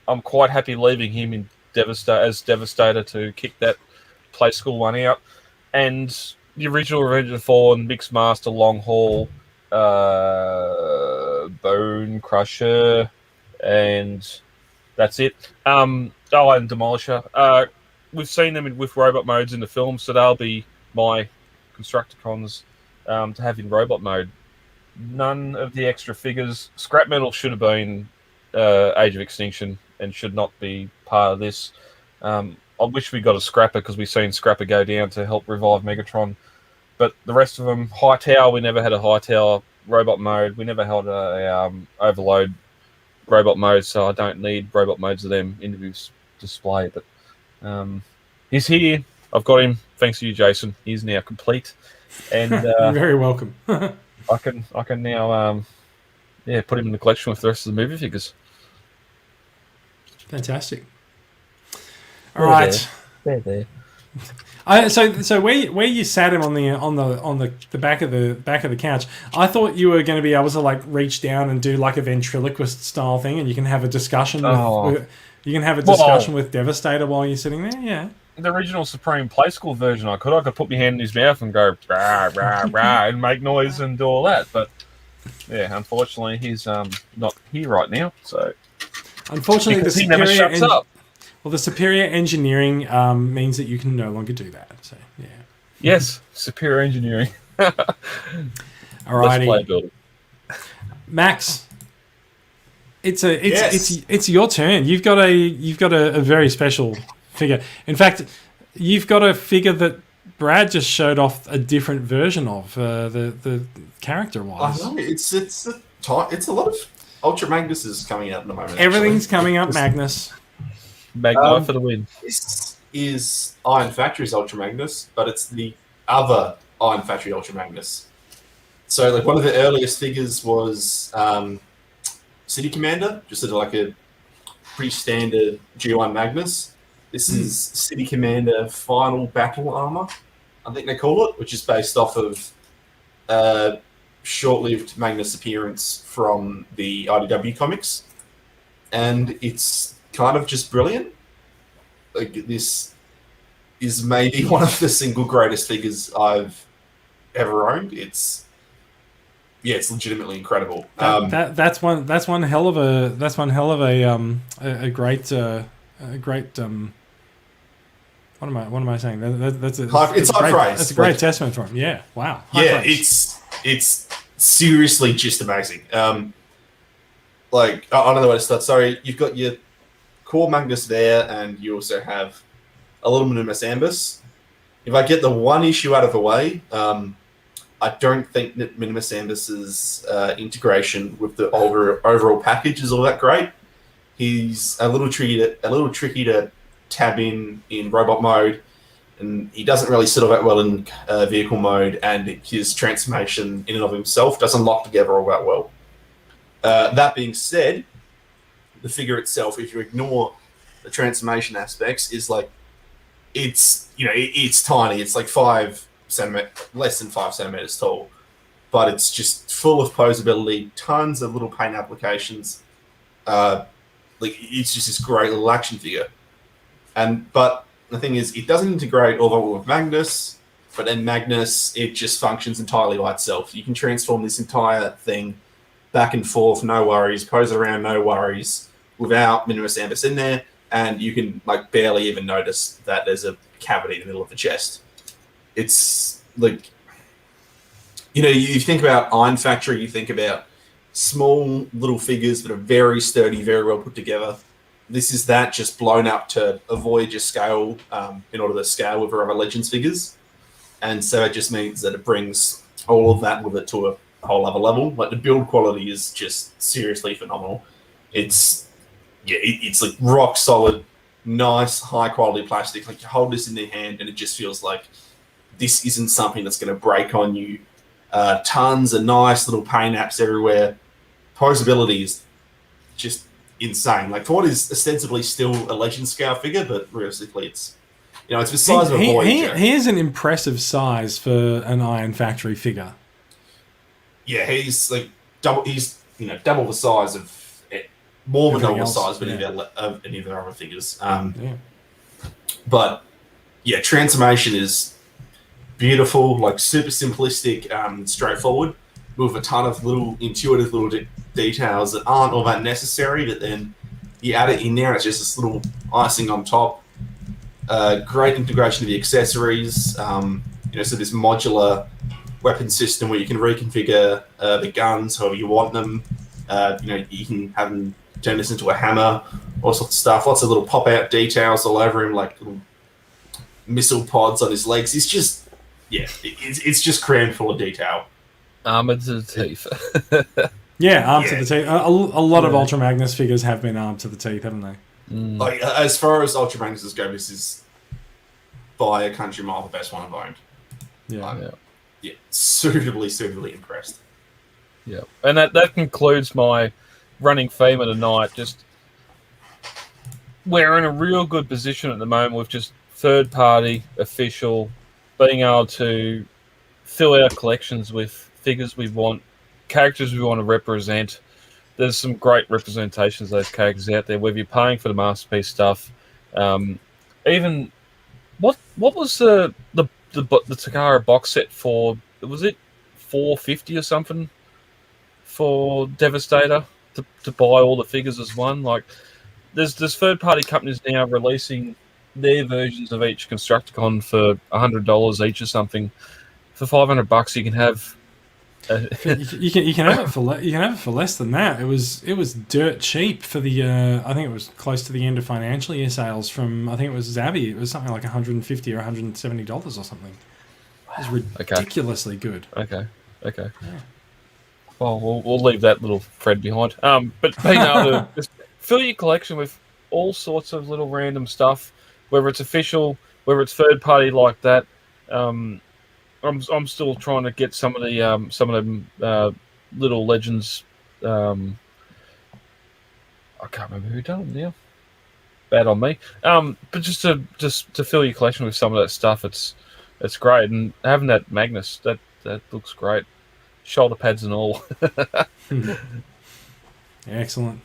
I'm quite happy leaving him in Devastator to kick that Play School one out, and the original Revenge of the Fallen Mixed Master Long Haul. Bone Crusher, and that's it. And Demolisher. We've seen them with robot modes in the film, so they'll be my Constructicons to have in robot mode. None of the extra figures. Scrap metal should have been Age of Extinction and should not be part of this. I wish we got a Scrapper because we've seen Scrapper go down to help revive Megatron. But the rest of them, High Tower, we never had a High Tower robot mode. We never held a Overload robot mode, so I don't need robot modes of them in this display. But he's here. I've got him. Thanks to you, Jason. He's now complete, and You're very welcome. I can now put him in the collection with the rest of the movie figures. Fantastic. All right. There. So where you sat him on the back of the couch, I thought you were going to be able to like reach down and do like a ventriloquist style thing, and you can have a discussion with Devastator while you're sitting there. Yeah. The original Supreme Play School version, I could put my hand in his mouth and go rah rah rah and make noise and do all that, but yeah, unfortunately he's not here right now. So unfortunately, because he never shuts up. Well, the superior engineering means that you can no longer do that. So, yeah. Yes, superior engineering. Alrighty, Max. It's your turn. You've got a very special figure. In fact, you've got a figure that Brad just showed off a different version of the character wise. I know it's a lot of Ultra Magnuses coming out at the moment. Everything's coming up, Magnus. Magni for the win. This is Iron Factory's Ultra Magnus, but it's the other Iron Factory Ultra Magnus. So, like, one of the earliest figures was City Commander, just sort of like a pretty standard G1 Magnus. This is City Commander Final Battle Armor, I think they call it, which is based off of short-lived Magnus appearance from the IDW comics. And it's kind of just brilliant. Like, this is maybe one of the single greatest figures I've ever owned. It's legitimately incredible. That's one hell of a great what am I saying? It's high praise. That's a great testament for him. Yeah. Wow. Praise. It's seriously just amazing. I don't know where to start. Sorry, you've got your core Magnus there, and you also have a little Minimus Ambus. If I get the one issue out of the way, I don't think that Minimus Ambus's integration with the overall package is all that great. He's a little tricky to tab in robot mode, and he doesn't really settle that well in vehicle mode, and his transformation in and of himself doesn't lock together all that well. That being said, the figure itself, if you ignore the transformation aspects, is like it's tiny. It's like less than 5 centimeters tall, but it's just full of posability, tons of little paint applications. It's just this great little action figure. But the thing is, it doesn't integrate all the way with Magnus. But in Magnus, it just functions entirely by itself. You can transform this entire thing back and forth, no worries, pose it around, no worries, without Minimus Ambus in there, and you can barely even notice that there's a cavity in the middle of the chest. It's like, you think about Iron Factory, you think about small little figures that are very sturdy, very well put together. This is that just blown up to a Voyager scale in order to scale with our other Legends figures. And so it just means that it brings all of that with it to a whole other level. Like, the build quality is just seriously phenomenal. It's like rock solid, nice, high quality plastic. Like, you hold this in your hand and it just feels like this isn't something that's going to break on you. Tons of nice little paint apps everywhere. Posability is just insane. Like, for what is ostensibly still a Legend scale figure, but realistically it's the size of a Voyager. He is an impressive size for an Iron Factory figure. Yeah, he's like double. He's double the size of more than double the size of any of their other figures. But yeah, transformation is beautiful, like super simplistic, straightforward, with a ton of little intuitive little details that aren't all that necessary. But then you add it in there, and it's just this little icing on top. Great integration of the accessories. So this modular weapon system where you can reconfigure the guns however you want them. You can have them turn this into a hammer, all sorts of stuff. Lots of little pop-out details all over him, like little missile pods on his legs. It's just, it's just crammed full of detail. Armored to the teeth. Yeah, armed to the teeth. A lot of Ultra Magnus figures have been armed to the teeth, haven't they? Like, as far as Ultra Magnuses go, this is by a country mile the best one I've owned. Suitably impressed. Yeah, and that concludes my running theme of the night. Just we're in a real good position at the moment with just third party, official, being able to fill our collections with figures we want, characters we want to represent. There's some great representations of those characters out there, whether you're paying for the Masterpiece stuff. Even what was the Takara box set for? Was it $450 or something for Devastator to buy all the figures as one? Like, there's third party companies now releasing their versions of each Constructicon for $100 each or something. For $500, you can have. You can have it for less than that. It was dirt cheap for the I think it was close to the end of financial year sales from, I think it was Zabby. It was something like $150 or $170 or something. It was ridiculously good. Okay. Yeah. Well, we'll leave that little thread behind. But being able to just fill your collection with all sorts of little random stuff, whether it's official, whether it's third party like that. I'm still trying to get some of the little legends. I can't remember who done them now. Bad on me. But just to fill your collection with some of that stuff, it's great. And having that Magnus, that looks great. Shoulder pads and all. Excellent.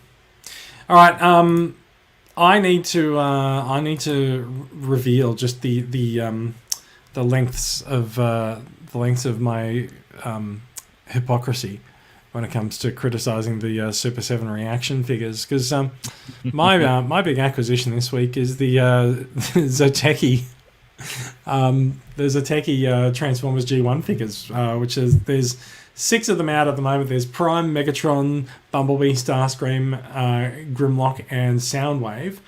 All right. I need to reveal just the lengths of my hypocrisy when it comes to criticizing the Super 7 reaction figures, because my big acquisition this week is the Zoteki the Zoteki Transformers G1 figures, there's 6 of them out at the moment. There's Prime, Megatron, Bumblebee, Starscream, Grimlock, and Soundwave,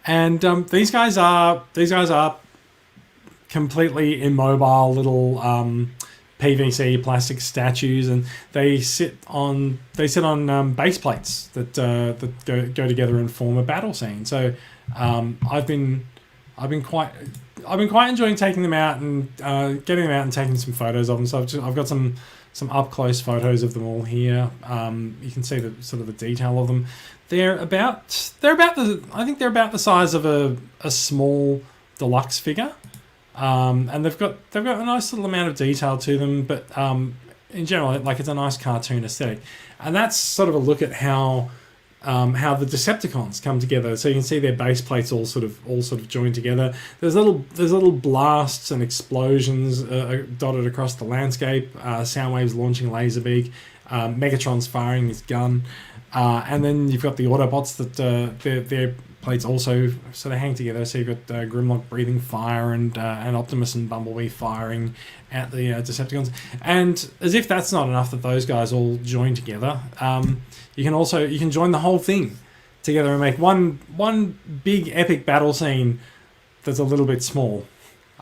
and these guys are completely immobile little PVC plastic statues, and they sit on base plates that go together and form a battle scene. So I've been quite enjoying taking them out and getting them out and taking some photos of them. So I've got some up close photos of them all here. You can see the sort of the detail of them. They're about the size of a small deluxe figure. And they've got a nice little amount of detail to them, but in general, like, it's a nice cartoon aesthetic, and that's sort of a look at how the Decepticons come together. So you can see their base plates all sort of joined together. There's little blasts and explosions dotted across the landscape. Soundwave's launching Laserbeak. Megatron's firing his gun, and then you've got the Autobots that their plates also sort of hang together. So you've got Grimlock breathing fire and Optimus and Bumblebee firing at the Decepticons. And as if that's not enough that those guys all join together, you can join the whole thing together and make one big epic battle scene that's a little bit small.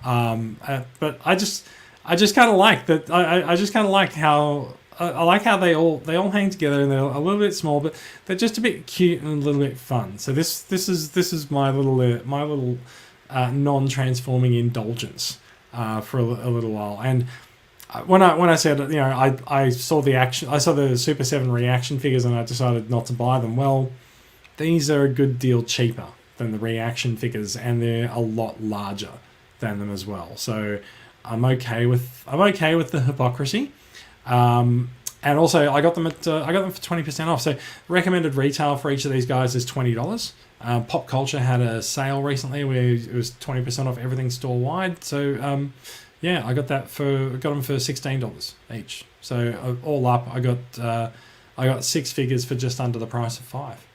But I just kind of like that. I just kind of like how. I like how they all hang together, and they're a little bit small, but they're just a bit cute and a little bit fun. So this is my little non-transforming indulgence for a little while. And when I said, I saw the Super 7 reaction figures and I decided not to buy them. Well, these are a good deal cheaper than the reaction figures, and they're a lot larger than them as well. So I'm okay with the hypocrisy. And also, I got them for 20% off. So recommended retail for each of these guys is $20. Pop Culture had a sale recently where it was 20% off everything store wide. So I got them for $16 each. So all up, I got 6 figures for just under the price of 5.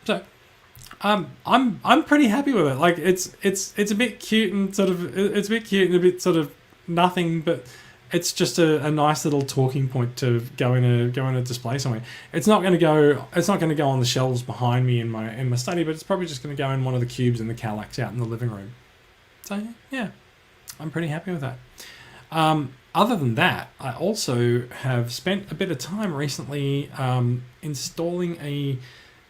So I'm pretty happy with it. Like, it's a bit cute and a bit sort of nothing, but it's just a nice little talking point to go in a display somewhere. It's not going to go on the shelves behind me in my study, but it's probably just going to go in one of the cubes in the Kallax out in the living room. So yeah, I'm pretty happy with that. Other than that, I also have spent a bit of time recently installing a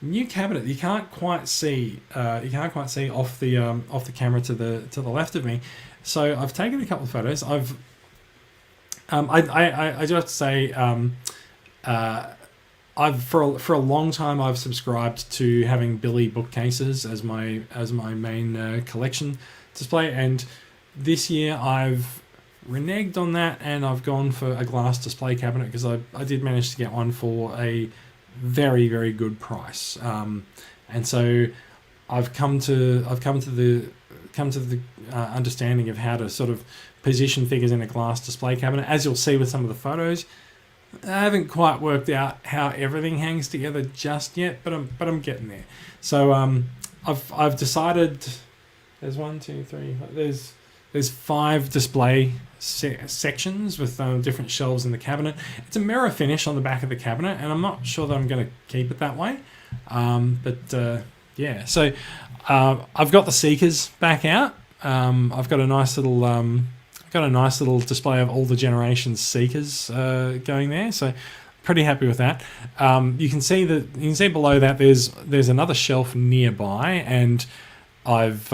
new cabinet. You can't quite see off the camera to the left of me. So I've taken a couple of photos. I do have to say, I've for a long time I've subscribed to having Billy bookcases as my main collection display, and this year I've reneged on that and I've gone for a glass display cabinet because I did manage to get one for a very, very good price, and so I've come to the understanding of how to sort of position figures in a glass display cabinet. As you'll see with some of the photos, I haven't quite worked out how everything hangs together just yet, but I'm getting there. So I've decided there's 1, 2, 3. There's 5 display sections with different shelves in the cabinet. It's a mirror finish on the back of the cabinet, and I'm not sure that I'm going to keep it that way. Yeah, so I've got the Seekers back out. I've got a nice little display of all the generations Seekers going there. So pretty happy with that. You can see below that there's another shelf nearby, and I've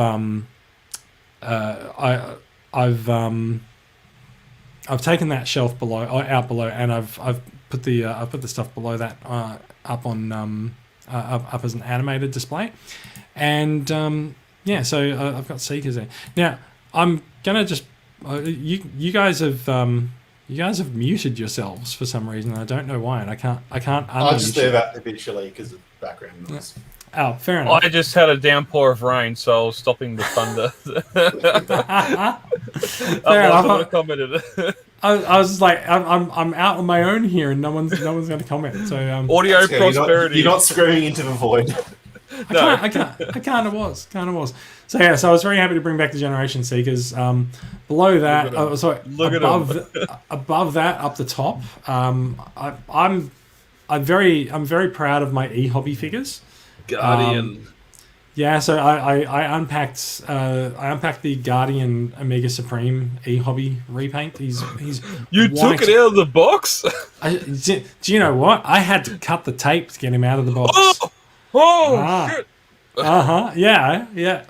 taken that shelf out below, and I've put the stuff below that up as an animated display, and so I've got Seekers there. Now I'm gonna just you guys have muted yourselves for some reason. I don't know why, and I can't. I just do that habitually because of background noise. Yeah. Oh, fair enough. I just had a downpour of rain, so I was stopping the thunder. Fair enough. I commented. I was just like, I'm out on my own here, and no one's going to comment. So audio prosperity. You're not screaming into the void. I kind of was. So yeah, so I was very happy to bring back the Generation Seekers. Below that, above that, up the top, I'm very proud of my e-hobby figures. Guardian. Yeah, so I unpacked the Guardian Omega Supreme e-hobby repaint. He's you white. Took it out of the box? Do you know what? I had to cut the tape to get him out of the box. Shit. Yeah.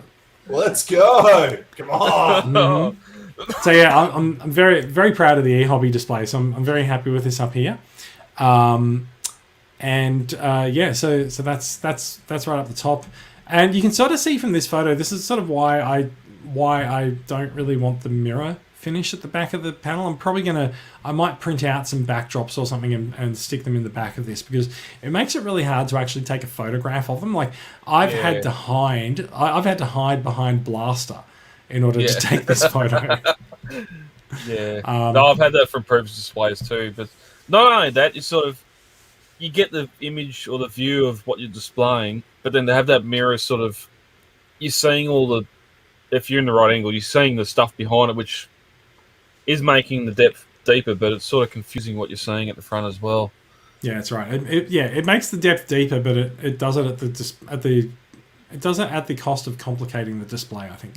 Let's go! Come on. Mm-hmm. So yeah, I'm very, very proud of the e-hobby display. So I'm very happy with this up here. So that's right up the top, and you can sort of see from this photo. This is sort of why I don't really want the mirror finish at the back of the panel. I might print out some backdrops or something and stick them in the back of this, because it makes it really hard to actually take a photograph of them. Like I've had to hide behind Blaster in order to take this photo. Yeah, no, I've had that from previous displays too. But not only that, you get the image or the view of what you're displaying, but then to have that mirror you're seeing if you're in the right angle, you're seeing the stuff behind it, which is making the depth deeper, but it's sort of confusing what you're seeing at the front as well. Yeah, that's right. It makes the depth deeper, but it does it at the cost of complicating the display, I think.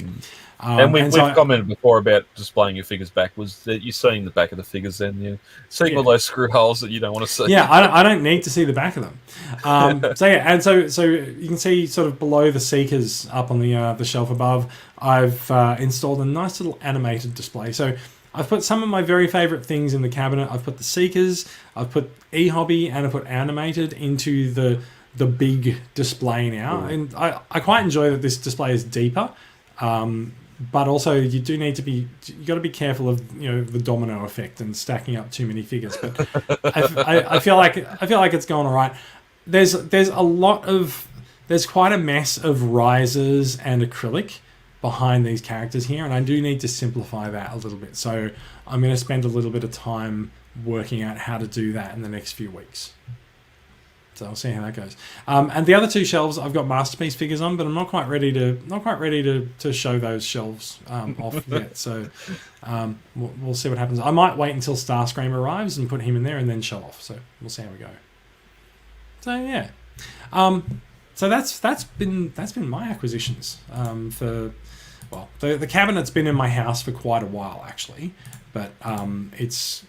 And we've commented before about displaying your figures backwards, that you're seeing the back of the figures, and you're seeing all those screw holes that you don't want to see. Yeah, I don't need to see the back of them. So you can see sort of below the Seekers up on the shelf above, I've installed a nice little animated display. So I've put some of my very favourite things in the cabinet. I've put the Seekers, I've put e-hobby, and I've put animated into the big display now. And I quite enjoy that this display is deeper. But also you got to be careful of the domino effect and stacking up too many figures. But I feel like it's going all right. There's quite a mess of risers and acrylic behind these characters here, and I do need to simplify that a little bit. So I'm going to spend a little bit of time working out how to do that in the next few weeks. So I'll see how that goes. And the other two shelves I've got Masterpiece figures on, but I'm not quite ready to show those shelves off yet. So we'll see what happens. I might wait until Starscream arrives and put him in there and then show off. So we'll see how we go. So yeah. So that's been my acquisitions for. Well, the cabinet's been in my house for quite a while actually, but it's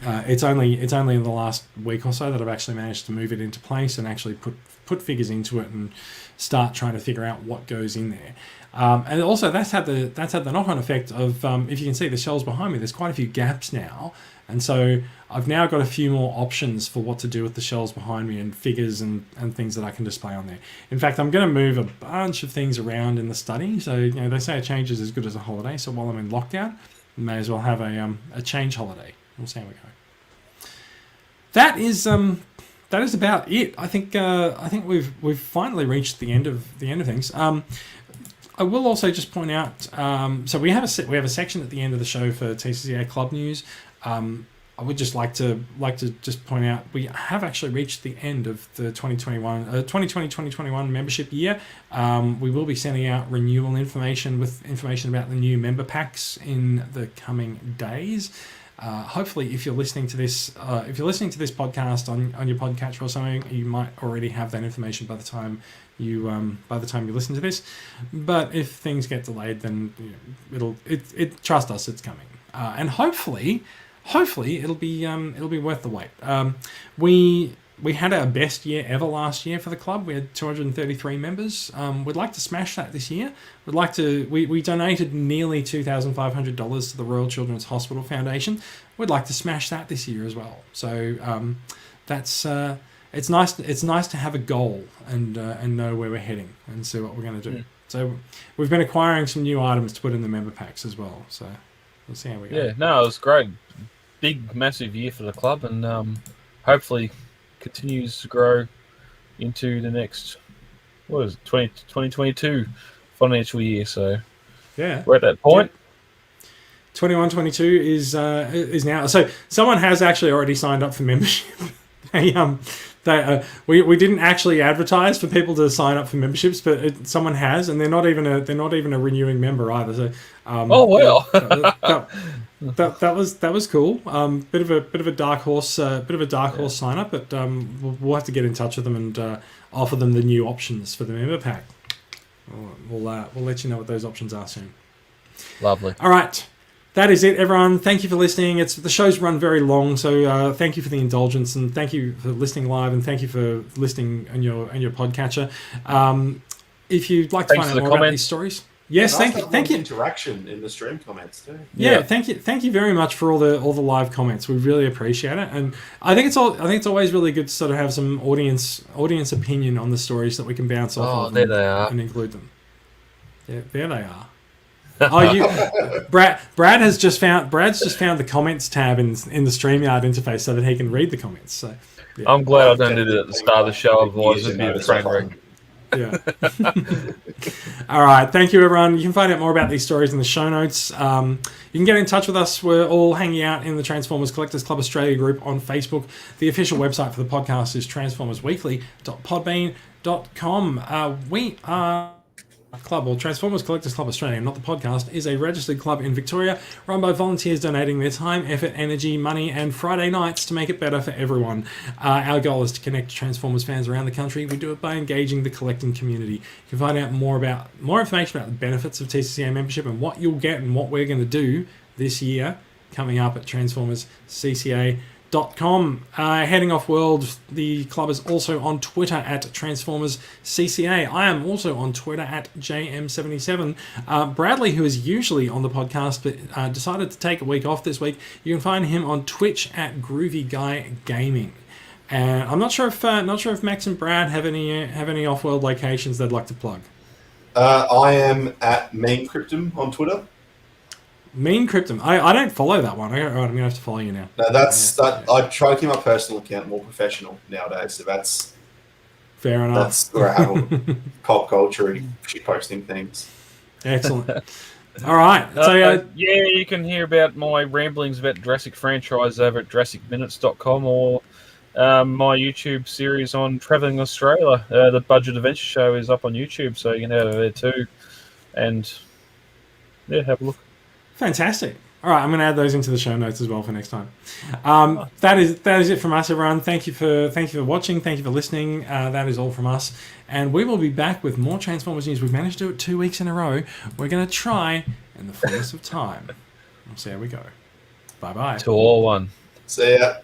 only in the last week or so that I've actually managed to move it into place and actually put figures into it and start trying to figure out what goes in there. And also that's had the knock-on effect of if you can see the shelves behind me, there's quite a few gaps now, and so I've now got a few more options for what to do with the shelves behind me and figures and things that I can display on there. In fact, I'm going to move a bunch of things around in the study. So they say a change is as good as a holiday. So while I'm in lockdown, I may as well have a change holiday. We'll see how we go. That is about it. I think we've finally reached the end of things. I will also just point out. So we have a section at the end of the show for TCCA Club News. I would just like to just point out we have actually reached the end of the 2020-2021 membership year. We will be sending out renewal information with information about the new member packs in the coming days. Hopefully, if you're listening to this podcast on your podcatcher or something, you might already have that information by the time you listen to this. But if things get delayed, then trust us, it's coming. And hopefully it'll be worth the wait. We had our best year ever last year for the club. We had 233 members. We'd like to smash that this year. We donated nearly $2,500 to the Royal Children's Hospital Foundation. We'd like to smash that this year as well. So it's nice to have a goal and know where we're heading and see what we're going to do. So we've been acquiring some new items to put in the member packs as well. So we'll see how we go. Yeah, no, it was great. Big, massive year for the club, and hopefully continues to grow into the next 2022 financial year. So yeah, we're at that point. 21-22 is now. So someone has actually already signed up for membership. We didn't actually advertise for people to sign up for memberships, but someone has, and they're not even a renewing member either. So oh wow, that was cool. Bit of a dark horse sign up, but we'll have to get in touch with them and offer them the new options for the member pack. We'll let you know what those options are soon. Lovely. All right. That is it, everyone. Thank you for listening. The show's run very long, so thank you for the indulgence, and thank you for listening live, and thank you for listening on your podcatcher. If you'd like to find out more about these stories, yes, thank you. Interaction in the stream comments too. Yeah, thank you very much for all the live comments. We really appreciate it, and I think it's always really good to sort of have some audience opinion on the stories that we can bounce off of. There they are, and include them. Yeah, there they are. Brad's just found the comments tab in the StreamYard interface so that he can read the comments. So yeah. I'm glad I don't do it at the start of the show, otherwise it'd be a train wreck. Yeah. All right. Thank you, everyone. You can find out more about these stories in the show notes. You can get in touch with us. We're all hanging out in the Transformers Collectors Club Australia group on Facebook. The official website for the podcast is transformersweekly.podbean.com. We are Club, or Transformers Collectors Club Australia, not the podcast, is a registered club in Victoria run by volunteers donating their time, effort, energy, money and Friday nights to make it better for everyone. Our goal is to connect Transformers fans around the country. We do it by engaging the collecting community. You can find out more information about the benefits of TCCA membership and what you'll get and what we're going to do this year coming up at transformerscca.com. Heading off world, the club is also on Twitter at TransformersCCA. I am also on Twitter at JM77. Bradley, who is usually on the podcast but decided to take a week off this week, you can find him on Twitch at Groovy Guy Gaming. And I'm not sure if Max and Brad have any off-world locations they'd like to plug. I am at MainCryptum on Twitter. Mean Cryptum. I don't follow that one. I'm going to have to follow you now. No, I try to keep my personal account more professional nowadays, so that's fair enough. That's where I have all pop culture and shit posting things. Excellent. All right. So you can hear about my ramblings about Jurassic franchise over at JurassicMinutes.com or my YouTube series on traveling Australia. The Budget Adventure Show is up on YouTube, so you can head over there too. And yeah, have a look. Fantastic. All right, I'm going to add those into the show notes as well for next time. That is it from us, everyone. Thank you for watching. Thank you for listening. That is all from us, and we will be back with more Transformers news. We've managed to do it 2 weeks in a row. We're going to try in the fullness of time. We'll see how we go. Bye bye. To all one. See ya.